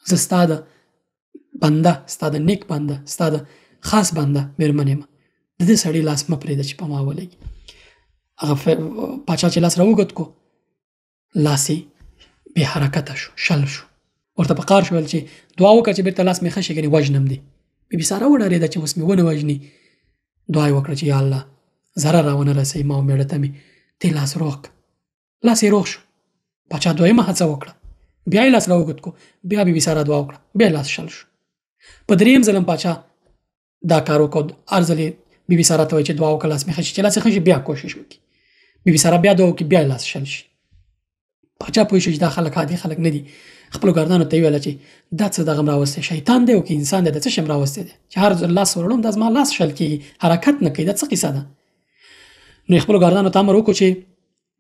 زه ستا د بنده، ستا د نیک بنده، ستا د خاص بنده مېرمن یم، د دې سړي لاس مه پرېږده چې په ما ولګي. هغه پاچا چې لاس راوګد کو، لاس یې بې حرکته شو، شل شو. ورته په قار شول چې دعا وکړه چې بېرته لاس مې ښه شي، ګنې وژنم دی. بیبي ساره وډارېده چې اوس مې ونه وژني. دعا یې وکړه چې یا الله، ضرر راونه رسوي ما او مېړه ته مې، ته لاس روغ کړه. لاس یې روغ شو. پاچا دویمه هڅه وکړه، بیا یې لاس راوګد کو، بیا بیبي ساره دعا وکړه، بیا لاس شل شو. په درېیم ځل هم پاچا دا کار وکړ، هر ځل یې بیبي ساره ته وایي چې دعا وکړه لاس مې ښه شي، چې لاس یې ښه شي بیا کوشش وکړي. بیبي ساره بیا دعا وکړي، بیا یې لاس شل شي. پاچا پوه شو چې دا خلک عادي خلک نه دي. خپلو ګردانو ته یې ویله چې دا څه دغه راوستی، شیطان دی او که انسان دی، د څه شی راوستی دی چې هر ځل لاس وروړم دا زما لاس شل کېږي، حرکت نه کوي، دا څه قیصه ده. نو یې خپلو ګردانو ته امر وکړو چې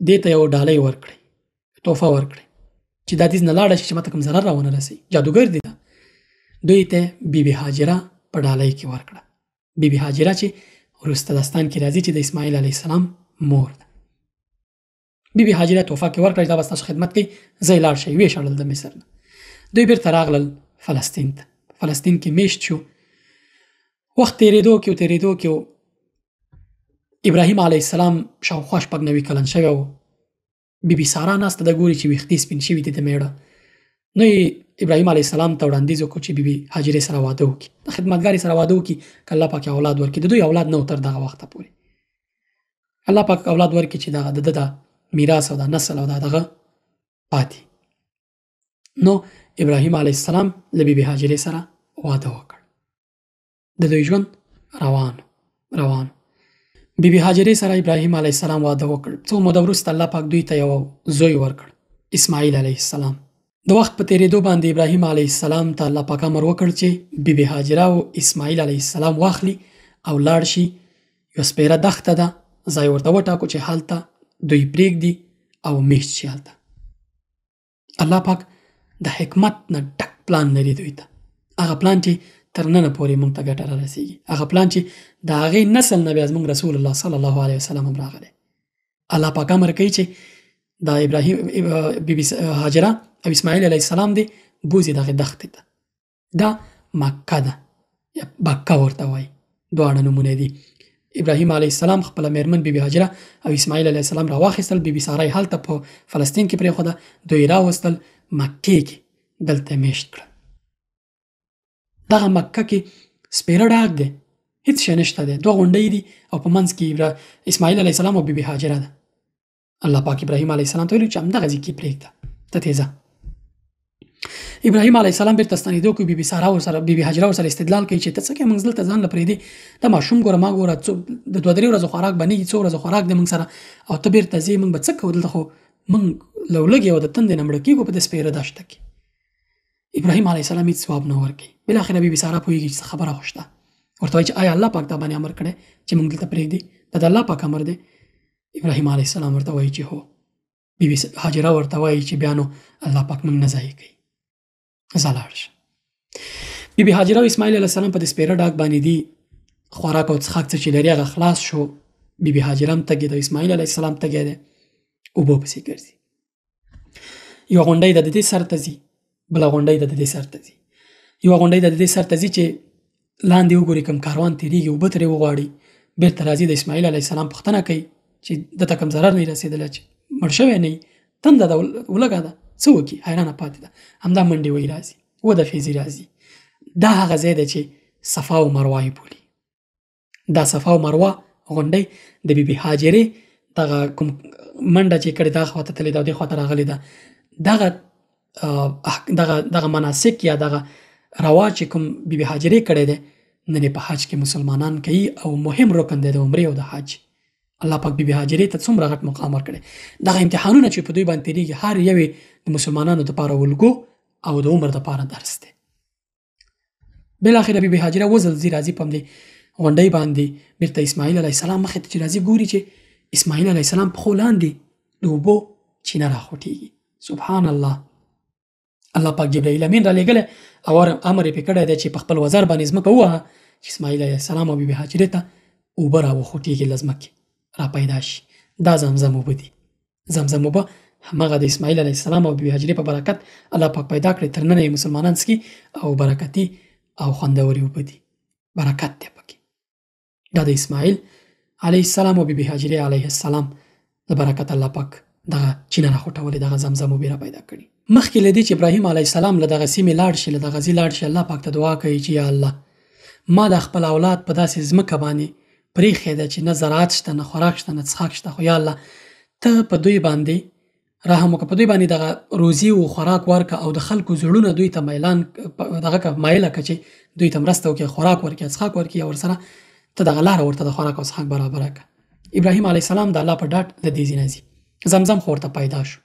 دې ته یو ډالۍ ورکړئ، تحفه ورکړئ چې دا دیز نه لاړه شي چې ماته کوم ضرر راونه رسوي، جادوګر دی دا. دوی ته بیبي هاجره په ډالۍ کې ورکړه. بیبي هاجره چې وروسته داستان کې راځي چې د اسماعیل علیه السلام مور ده. بیبي هاجره تحفه کې ورکړه چې دا به ستاسو خدمت کوي، ځئ لاړ شئ. ویې شړل د مصر نه. دوی بیرته راغلل فلسطین ته. فلسطین کې میشت شو. وخت تېرېدو کې ابراهیم علیه السلام شاوخوا 90 کلن شوی و. بیبي ساره ناسته ده، ګوري چې ویښتې سپین شوي دي د مېړه. نو یې ابراهیم علیه السلام ته وړاندیز وکړو چې بیبي هاجرې سره واده وکړي، د خدمتګارې سره واده وکړي که الله پاک اولاد ورکړي. د دوی اولاد نه و تر دغه وخته پورې. الله پاک اولاد ورکړي چې دغه د ده د میراث او د نسل او دغه پاتې. نو ابراهیم علیه السلام له بیبي هاجرې سره واده وکړ. د دوی ژوند روان. بیبي هاجرې سره ابراهیم علیه السلام واده وکړ. څو موده وروسته الله پاک دوی ته یو زوی ورکړ، اسماعیل علیه السلام. د وخت په تېرېدو باندې ابراهیم علیه السلام ته الله پاک امر وکړ چې بیبي هاجره او اسماعیل علیه السلام واخلي او لاړ شي. یو سپېره دښته ده، ځای ورته وټاکو چې هلته دوی پرېږدي او میشت شي هلته. الله پاک د حکمت نه ډک پلان لري دوی ته. هغه پلان چې تر ننه پورې موږ ته ګټه را رسېږي. هغه پلان چې د هغې نسل نه بیا زموږ رسول الله صلی الله علیه وسلم هم راغلی. الله پاک امر کوي چې د ابراهیم بیبي هاجره او اسماعیل علیه السلام دی بوځي دغې دښتې ته. دا مکه ده یا بکه ورته وایي، دواړه نومونه دي. ابراهیم علیه السلام خپله مېرمن بیبي هاجره او اسماعیل علیه السلام راواخیستل. بیبي ساره یې هلته په فلسطین کې پرېښوده. دوی راوستل مکې کې، دلته میشت کړه. دغه مکه کې سپېره ډاګ دی، هېڅ شی نشته دی، 2 غونډۍ دي او په منځ کې اسماعیل علیه السلام او بیبي هاجره ده. الله پاک ابراهیم علیه السلام ته ویلي چې همدغه ځای کې پرېږده، ته تې ځه. ابراهیم علیه السلام بیرته ستنېدو کې بیبي ساره ورسره، بیبي هاجره ورسره استدلال کوي چې ته څه کوې، موږ دلته ځان له پرېږدې، دا ماشوم ګوره، ما ګوره د 2-3 ورځو خوراک به نه وي، 2 ورځو خوراک دی موږ سره، او ته بیرته ځې، موږ به څه کوو دلته، خو موږ له ولږې او د تندې نه مړه کېږو په دې سپېره دښته کې. ابراهیم علیه السلام هېڅ ځواب نه ورکوي. بالاخره بیبي ساره پوهېږي چې خبره خو شته. ورته وایي چې آیا الله پاک دا باندې امر کړی چې موږ دلته پرېږدي؟ دا د الله پاک امر دی. ابراهیم علیه السلام ورته وایي چې هو. بیبي هاجره ورته وایي چې بیا نو الله پاک موږ نه ضایع کوي، ځه لاړ شه. بیبي هاجره او اسماعیل علیه السلام په دې سپېره ډاګ باندې دي. خوراک او څښاک څه چې لري هغه خلاص شو. بیبي هاجره هم تږې ده، اسماعیل علیه السلام تږی دی، اوبو پسې ګرځي. یوه غونډۍ د دې سر ته ځي، بله غونډۍ د دې سر ته ځي. یوه غونډۍ د دې سر ته ځي چې لاندې وګوري کوم کاروان تېرېږي، اوبه ترې وغواړي، بېرته راځي. د اسماعیل علیه السلام پوښتنه کوي چې دته کوم ضرر نه رسېدلی، چې مړ شوی نه وي، تنده ده، ولږه ده، څه وکړي، حیرانه پاتې ده. همدا منډې وهي راځي، ودفېزي راځي. دا هغه ځای دی چې صفا او مروه یې بولي. دا صفا او مروه غونډۍ د بیبي هاجرې دغه کوم منډه چې کړې دا خواته تللې ده او دې خواته راغلې ده، دغه مناسک یا دغه رواج چې کوم بیبي هاجرې کړی دی، نن یې په حج کې مسلمانان کوي او مهم رکن دی د عمرې او د حج. الله پاک بیبي هاجرې ته څومره غټ مقام ورکړی. دغه امتحانونه چې په دوی باندې تېرېږي هر یو یې د مسلمانانو دپاره الګو او د عمر دپاره درس دی. بالاخره بیبي هاجره وځل ځي راځي په همدې غونډۍ باندې بېرته اسماعیل علیه السلام مخې ته چې راځي ګوري چې اسماعیل علیه السلام پښو لاندې د اوبو چینه راخوټېږي. سبحان الله. الله پاک جبرائیل امین را لېږلی او امر یې پرې کړی دی چې په خپل وزر باندې ځمکه ووهه چې اسماعیل علیه السلام او بیبي هاجرې ته اوبه راوخوټېږي له ځمکې را پیدا شي. دا زمزم اوبه دي. زمزم اوبه همغه د اسماعیل علیه السلام او بیبي هاجرې په برکت الله پاک پیدا کړي. تر ننه یې مسلمانان څکي او برکتي او خوندورې اوبه دي. برکت دی پکې. دا د اسماعیل علیه السلام او بیبي هاجرې علیه السلام د برکت الله پاک دغه چینه راخوټولې، دغه زمزم اوبې را پیدا کړي. مخکې له دې چې ابراهیم علیه السلام له دغه سیمې لاړ شي، له دغه ځای لاړ شي، الله پاک ته دعا کوي چې یا الله ما د خپل اولاد په داسې ځمکه باندې پرېښې ده چې نه زراعت شته، نه خوراک شته، نه څښاک شته، خو یا الله ته په دوی باندې رحم وکړه، په دوی باندې دغه روزي او خوراک ورکړه او د خلکو زړونه دوی ته مایله کړه چې دوی ته مرسته وکړي، خوراک ورکړي، څښاک ورکړي او ورسره ته دغه لاره ورته د خوراک او څښاک برابره کړه. ابراهیم علیه السلام د الله په ډاډ له دې ځای نه ځي. زمزم خو ورته پیدا شو.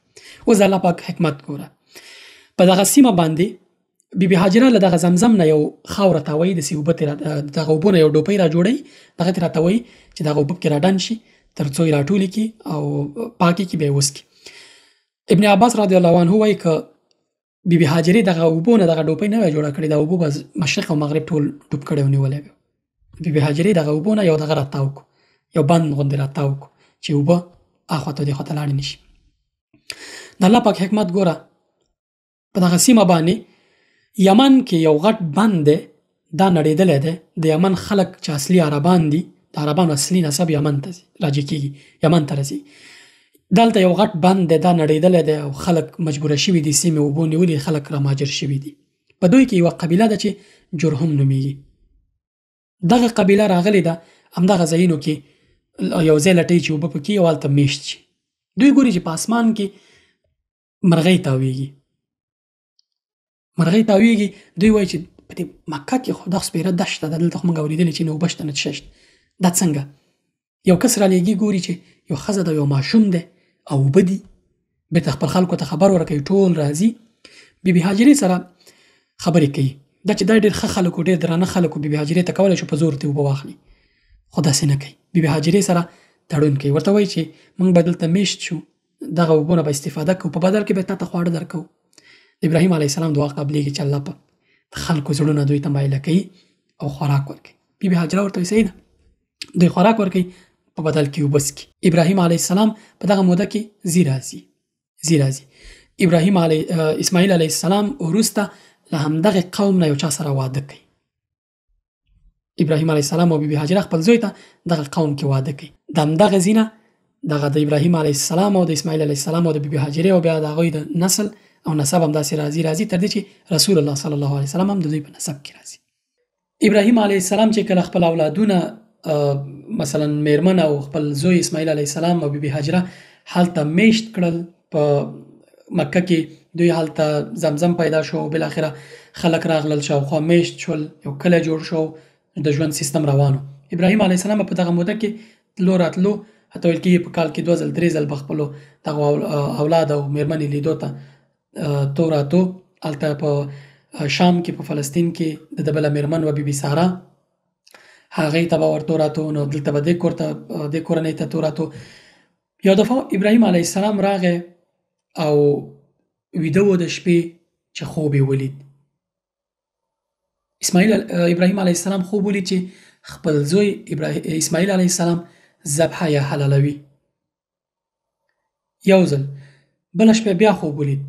اوس د الله پاک حکمت ګوره. په دغه سیمه باندې بیبي هاجره له دغه زمزم نه یو خاوره تاووي، داسې اوبه دغه اوبو نه یو ډوپۍ را جوړوي، دغه ترې راتاووي چې دغه اوبه پکې راډنډ شي تر څو یې راټولې کړي او پاکې کړي، بیا یې وڅکي. ابن عباس رضی الله عنه وایي که بیبي هاجرې دغه اوبو نه دغه ډوپۍ نه وای جوړه کړې، د اوبو به مشرق او مغرب ټول ډوب کړی او نیولی وي. بیبي هاجرې دغه اوبو نه یو دغه راتاو کړو، یو بند غوندې راتاو کړو چې اوبه اخواته دې خواته لاړې نه شي. د الله پاک حکمت ګوره. په دغه سیمه باندې یمن کې یو غټ بند دی، دا نړېدلی دی. د یمن خلک چې اصلي عربان دي، د عربانو اصلي نسب یمن ته راجع کېږي، یمن ته راځي. دلته یو غټ بند دی، دا نړېدلی دی او خلک مجبوره شوي دي سیمې اوبو نیولي، خلک را مهاجر شوي دي. په دوی کې یوه قبیله ده چې جرهم نومیږي. دغه قبیله راغلې ده همدغه ځایونو کې یو ځای لټوي چې اوبه پکې او هلته میشت شي. دوی ګوري چې په اسمان کې مرغۍ تاویږي. دوی وایي چې په دې مکه کې خو دغه سپېره دښته ده، دلته خو موږ اورېدلې چې نه اوبه شته نه څه شته، دا څنګه؟ یو کس رالیږي ګوري چې یو ښځه ده، یو ماشوم دی او اوبه دي. بېرته خپل خلکو ته خبر ورکوي، ټول راځي بیبي هاجرې سره خبرې کوي. دا چې دا ډېر ښه خلک و، ډېر درانه خلک و، بیبي هاجرې ته کولی شو په زور ترې اوبه واخلي، خو داسې نه کوي. بیبي هاجرې سره تړون کوي، ورته وایي چې موږ به دلته میشت شو، دغه اوبو نه به استفاده کوو، په بدل کې به تا ته خواړه درکوو. د ابراهیم علیه السلام دعا قبلېږي چې الله پاک د خلکو زړونه دوی ته مایله کوي او خوراک ورکوي. بیبي هاجره ورته وایي صحیح ده، دوی خوراک ورکوي، په بدل کې اوبه څښي. ابراهیم علیه السلام په دغه موده کې ځي راځي. اسماعیل علیه السلام وروسته له همدغه قوم نه یو چا سره واده کوي. ابراهیم علیه السلام او بیبي هاجره خپل زوی ته دغه قوم کې واده کوي. د همدغه ځای نه دغه د ابراهیم علیه السلام او د اسماعیل علیه السلام او د بیبي هاجرې او بیا د هغوی د نسل او نسب هم داسې راځي تر دې چې رسول الله صلی الله علیه وسلم هم د دوی په نسب کې راځي. ابراهیم علیه السلام چې کله خپل اولادونه مثلا میرمن او خپل زوی اسماعیل علیه السلام او بیبي هاجره هلته میشت کړل، په مکه کې دوی هلته زمزم پیدا شو، بالاخره خلک راغلل، شاوخوا میشت شول، یو کلی جوړ شو، د ژوند سیستم روانو. ابراهیم علیه السلام په دغه موده کې تلو راتلو، حتی ویل کېږي په کال کې 2 ځل 3 ځل به خپلو دغه اولاد او میرمنې لیدو ته تو راتو. هلته په شام کې په فلسطین کې د ده بله میرمن وه بیبي ساره، هغې ته به ورتو راتو، نو دلته به دې کورنۍ ته تو راتو. یو دفعه ابراهیم علیه السلام راغی او ویده و د شپې چې خوب یې ولید. ابراهیم علیه السلام خوب ولید چې خپل زوی اسماعیل علیه السلام ذبحه یا حلالوي. یو ځل، بله شپه بیا خوب ولید،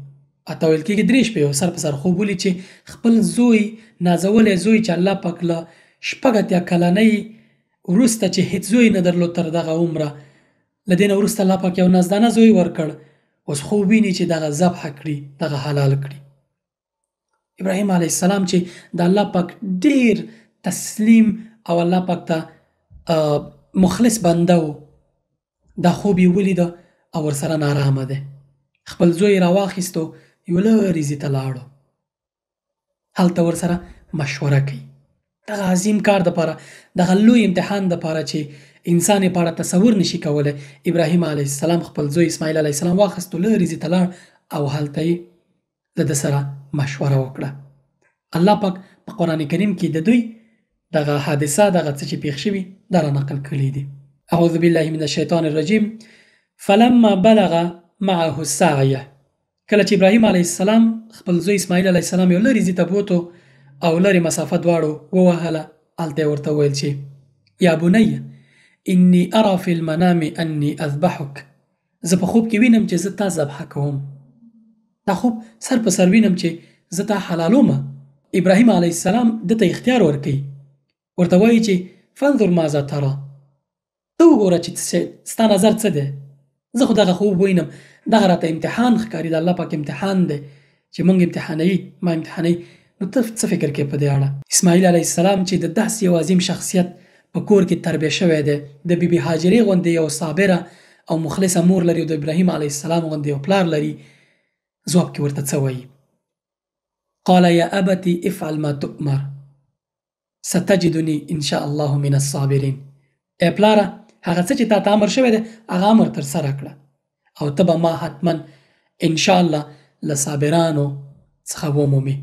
حتی ویل کېږي 3 شپې یو سر په سر خوب ولید چې خپل زوی، نازولی زوی چې الله پاک له 80 کلنۍ وروسته چې هېڅ زوی نه درلود تر دغه عمره، له دې نه وروسته الله پاک یو نازدانه زوی ورکړ، اوس خوب ویني چې دغه ذبحه کړي، دغه حلال کړي. ابراهیم علیه السلام چې د الله پاک ډېر تسلیم او الله پاک ته مخلص بنده و، دا خوب یې ولیده او ورسره نارامه دی. خپل زوی یې راواخیستو، یو لرې ځای ته لاړو، هلته ورسره مشوره کوي. دغه عظیم کار دپاره دغه لوی امتحان دپاره چې انسان یې په اړه تصور نشي کولی ابراهیم علیه السلام خپل زوی اسماعیل علیه السلام واخیستو لرې ځای ته لاړ او هلته یې د ده سره مشوره وکړه. الله پاک په قرآن کریم کې د دوی دغه حادثه دغه څه چې پیښ شوي دا را نقل کړي دي. اعوذ بالله من الشیطان الرجیم فلما بلغ معه السعی کله چې ابراهیم علیه السلام خپل زوی اسماعیل علیه السلام یو لرې ځای ته بوتو او لرې مسافه دواړو ووهله هلته یې ورته وویل چې یا بنی انی ارى فی المنام انی اذبحک زه په خوب کې وینم چې زه تا ذبحه کوم. دا خوب سر په سر وینم چې زه تا حلالومه. ابراهیم علیه السلام دته اختیار ورکوي ورته وایي چې فانظر ماذا ترى ته وګوره چې ستا نظر څه دی. زه خو دغه خوب وینم دغه راته امتحان ښکاري د الله پاک امتحان دی چې موږ امتحانوي ما امتحانوي نو ته څه فکر کوې په دې اړه. اسماعیل علیه السلام چې د داسې یو عظیم شخصیت په کور کې تربیه شوی دی د بیبي هاجرې غوندې یو صابره او مخلصه مور لري او د ابراهیم علیه السلام غوندې یو پلار لري ځواب کې ورته څه وایي قال یا ابتي افعل ما تؤمر ستجدني ان شاء الله من الصابرین. ای پلاره هغه څه چې تا ته امر شوی دی هغه امر ترسره کړه او ته به ما حتما ان شاء الله له صابرانو څخه ومومي.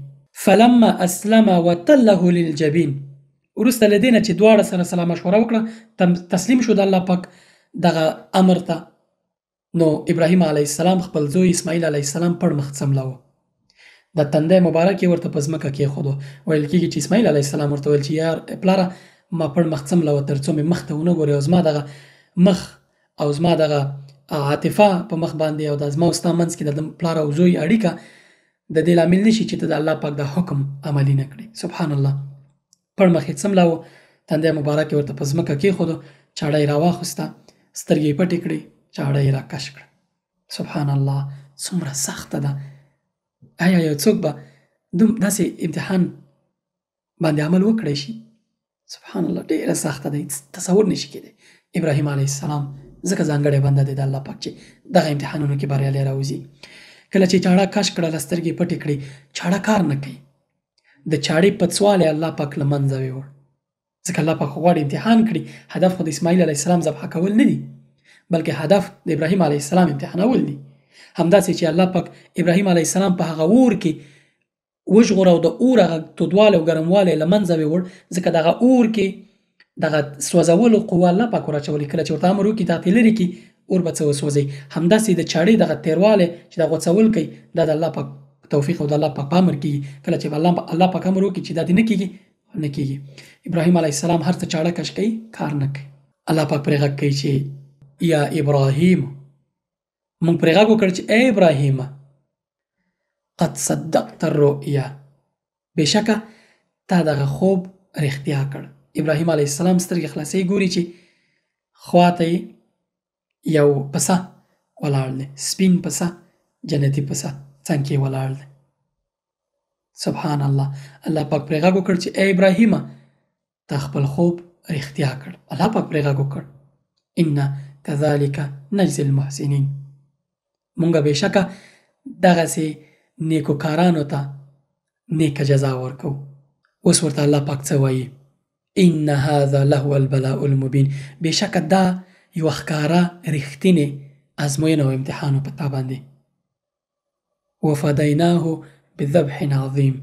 فلما اسلم وتله للجبین وروسته له دې نه چې دواړه سره سلا مشوره وکړه تسلیم شو د الله پاک دغه امر ته نو ابراهیم علیه السلام خپل زوی اسماعیل علیه السلام پړ مخ څملاوه د تندی مبارک یې ورته په ځمکه کېښودو. ویل کېږي چې اسماعیل علیه السلام ورته ویل چې یا پلاره ما پړ مخ څملاوه تر څو مې مخ ته ونه ګورې او زما دغه مخ او زما دغه عاطفه په مخ باندې او د زما او ستا منځ کې د پلار او زوی اړیکه د دې لامل نشي چې ته د الله پاک د حکم عملي نه کړې. سبحان الله. پړ مخ یې څملاوه تندی مبارک یې ورته په ځمکه کېښودو چاړه یې راواخیسته سترګې یې پټې کړې چاړه یې راکش کړه. سبحان الله څومره سخته ده. آیا یو څوک به داسې امتحان باندې عمل وکړی شي؟ سبحان الله ډېره سخته ده تصور نشي کېدی. ابراهیم علیه السلام ځکه ځانګړی بنده دی د الله پاک چې دغه امتحانونو کې بریالی راوځي. کله چې چاړه کش کړه سترګې پټې کړې چاړه کار نه کوي د چاړې پڅوالی الله پاک له منځه ویوړ ځکه الله پاک غواړي امتحان کړي. هدف خو د اسماعیل علیه السلام ذبحه کول نه دي بلکې هدف د ابراهیم علیه السلام امتحانول دي. همداسې چې الله پاک ابراهیم علیه السلام په هغه اور کې وژغوره او د اور هغه تودوالی او ګرموالی له منځه ویوړ ځکه دغه اور کې دغه سوځولو قوه الله پاک ور اچولې. کله چې ورته امر وکړي دغه تې لرې کړي اور به څه وسوځي. همداسې د چاړې دغه تیروالی چې د غوڅول کوي دا د الله پاک توفیق او د الله پاک په امر کېږي. کله چې الله پاک امر وکړي چې دا دې نه کېږي نه کېږي. ابراهیم علیه السلام هر څه چاړه کش کوي کار نه کوي. الله پاک پرې غږ کوي چې یا ابراهیم مونږ پرې غږ وکړ چې ای ابراهیم قد صدقت الرؤیا بېشکه تا دغه خوب رښتیا کړ. ابراهیم علیه السلام سترګې خلاصې ګوري چې خواته یو پسه ولاړ دی سپین پسه جنتي پسه څنګ کې ولاړ دی. سبحان الله. الله پاک پرې غږ وکړ چې ای ابراهیم تا خپل خوب رښتیا کړ. الله پاک پرې غږ وکړ ان کذالک نجزي المحسنین مونږه بېشکه دغسې نیکوکارانو ته نیکه جزا ورکو. اوس ورته الله پاک څه وایي ان هذا لهو البلاء المبین بېشکه دا یوه ښکاره رښتینې ازموینه او امتحان په تا باندې وفدیناه بذبح عظیم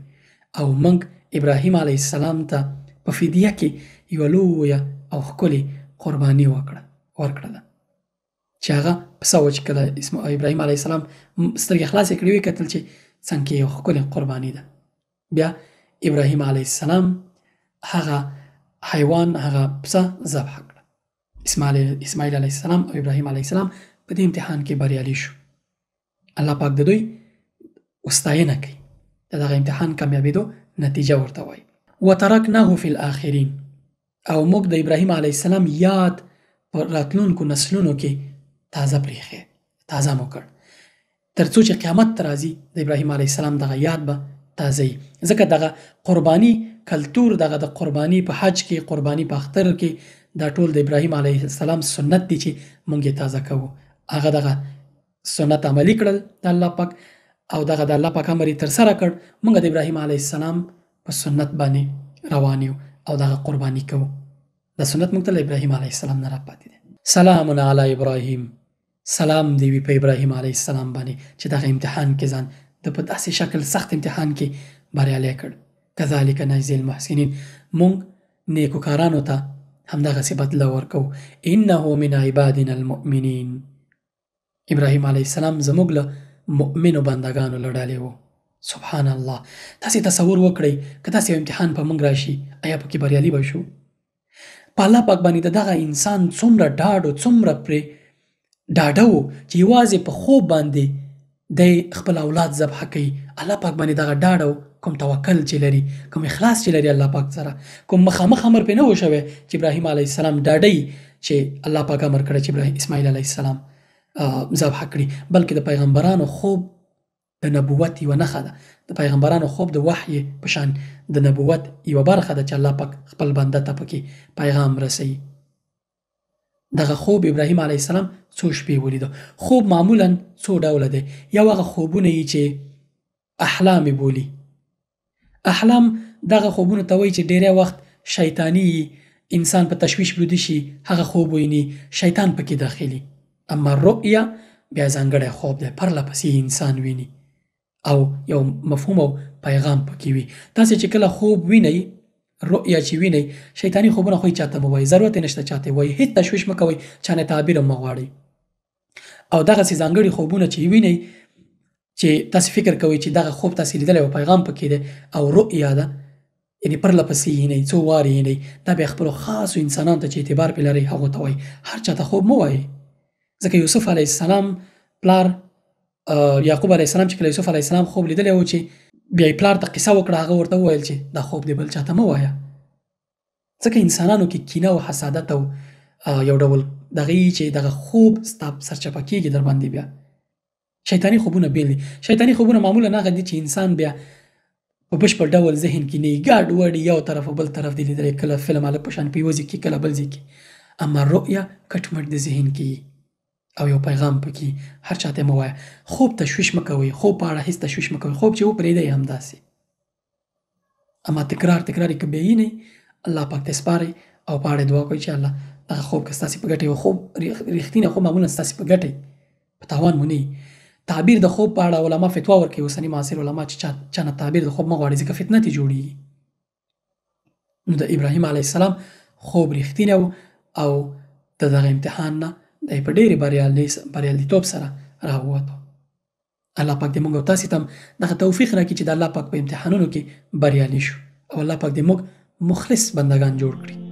او موږ ابراهیم علیه السلام ته په فدیه کې یوه لویه او ښکلې قرباني ورکړه ده چې هغه پسه وه چې کله ابراهیم علیه السلام سترګې خلاصې کړې وې کتل چې څنګ کې یو ښکلې قرباني ده. بیا ابراهیم علیه السلام هغه حیوان هغه پسه ذبح کړه. اسماعیل علیه السلام او ابراهیم علیه السلام په دې امتحان کې بریالي شو. الله پاک د دوی وستاینه کوي د دغه امتحان کامیابېدو نتیجه ورته وایي. وترکناه فی الاخرین او موږ د ابراهیم علیه السلام یاد په راتلونکو نسلونو کې تازه پرېښی تازه مو کړ تر څو چې قیامت ته راځي د ابراهیم علیه السلام دغه یاد به تازه وي ځکه دغه قرباني کلتور دغه د قرباني په حج کې قرباني په اختر کې دا ټول د ابراهیم علیه السلام سنت دي چې موږ یې تازه کوو. هغه دغه سنت عملي کړل د الله پاک او دغه د الله پاک امر یې ترسره کړ. موږ د ابراهیم علیه السلام په سنت باندې روان یو او دغه قرباني کوو. دا سنت موږ ته له ابراهیم علیه السلام نه راپاتې دی. سلام علی ابراهیم، سلام دی وي په ابراهیم علیه السلام باندې چې دغه امتحان کې ځان د په داسې شکل سخت امتحان کې بریالی کړ. کذالک نجزی المحسنین، موږ نیکوکارانو ته همدغسې بدله ورکوو. انه من عبادنا المؤمنین، ابراهیم علیه السلام زموږ له مؤمنو بندګانو له ډلې و. سبحان الله. تاسې تصور وکړئ که داسې یو امتحان په موږ راشي، آیا پکې بریالي به شو؟ په الله پاک باندې د دغه انسان څومره ډاډ و، څومره پرې ډاډه و چې یوازې په خوب باندې دی خپل اولاد ذبح کوي. الله پاک باندې دغه ډاډ او کوم توکل چې لري، کوم اخلاص چې لري الله پاک سره، کوم مخامخ امر پې نه و شوی چې ابراهیم علیه السلام ډاډی چې الله پاک امر کړی چې اسماعیل علیه السلام ذبح کړي، بلکې د پیغمبرانو خوب د نبوت یوه نښه ده. د پیغمبرانو خوب د وحی په شان د نبوت یوه برخه ده چې الله پاک خپل بنده ته پکې پیغام رسوي. دغه خوب ابراهیم علیه السلام څو شپې ولیده. خوب معمولا څو ډوله دی. یو هغه خوبونه یي چې احلام بولي. احلام دغه خوبونو ته وایي چې ډیری وخت شیطانی انسان په تشویش بوده شي، هغه خوب ویني، شیطان پکې داخلي. اما رؤیا بیا ځانګړی خوب دی، پرله پسې انسان ویني او یو مفهوم او پیغام پکې وي. تاسې چې کله خوب وینئ، رؤیا چې وینئ، شیطانی خوبونه خو چاته مه وایئ، ضرورت یې نشته چاته وایئ، هېڅ تشویش مه کوئ، چا نه تعبیر هم مه غواړئ. او دغسې ځانګړي خوبونه چې وینئ چې تاسې فکر کوئ چې دغه خوب تاسې لیدلی او پیغام پکې دی او رؤیا ده، یعنې پرله پسې ینئ، څو وارې ینئ، دا بیا خپلو خاصو انسانانو ته چې اعتبار پې لرئ هغو ته وایئ. هر چاته خوب مه وایئ. ځکه یوسف علیه السلام پلار یعقوب علیه السلام چې کله یوسف علیه السلام خوب لیدلی و چې بیا یې پلار ته قصه وکړه، هغه ورته وویل چې دا خوب دی بل چاته مه وایه. ځکه انسانانو کې کینه او حسادت او یو ډول دغه چې دغه خوب ستا سرچپه کېږي در باندې. بیا شیطاني خوبونه بیل دي. شیطاني خوبونه معمولا هغه دي چې انسان بیا په بشپړ ډول ذهن کې نه ګډ وډ یو طرف او بل طرف دی لیدلی، کله فلم هلک په شان په یوه ځای کې، کله بل ځای کې. اما رؤیا کټ مټ د ذهن کې او یو پیغام پکې. هر چاته مه وایه. خوب تشویش مه کوئ، خوب په اړه هېڅ تشویش مه کوئ. خوب چې وپرېږدئ همداسې. اما تکرار یې که بیینئ، الله پاک ته سپارئ او په اړه دعا کوئ چې الله دغه خوب که ستاسې په ګټه وي، خوب رښتینی خوب معمولا ستاسې په ګټه په تاوان مو نه. تعبیر د خوب په اړه علما فتوا ورکوي، اوسني معاصر علما چې چا نه تعبیر د خوب مه غواړي، ځکه فتنه ترې جوړېږي. نو د ابراهیم علیه السلام خوب رښتینی و او د دغه امتحان نه دی په ډېرې بریالیتوب سره راووتو. الله پاک دې موږ او تاسې ته هم دغه توفیق راکړي چې د الله پاک په امتحانونو کې بریالي شو او الله پاک دې موږ مخلص بندګان جوړ کړي.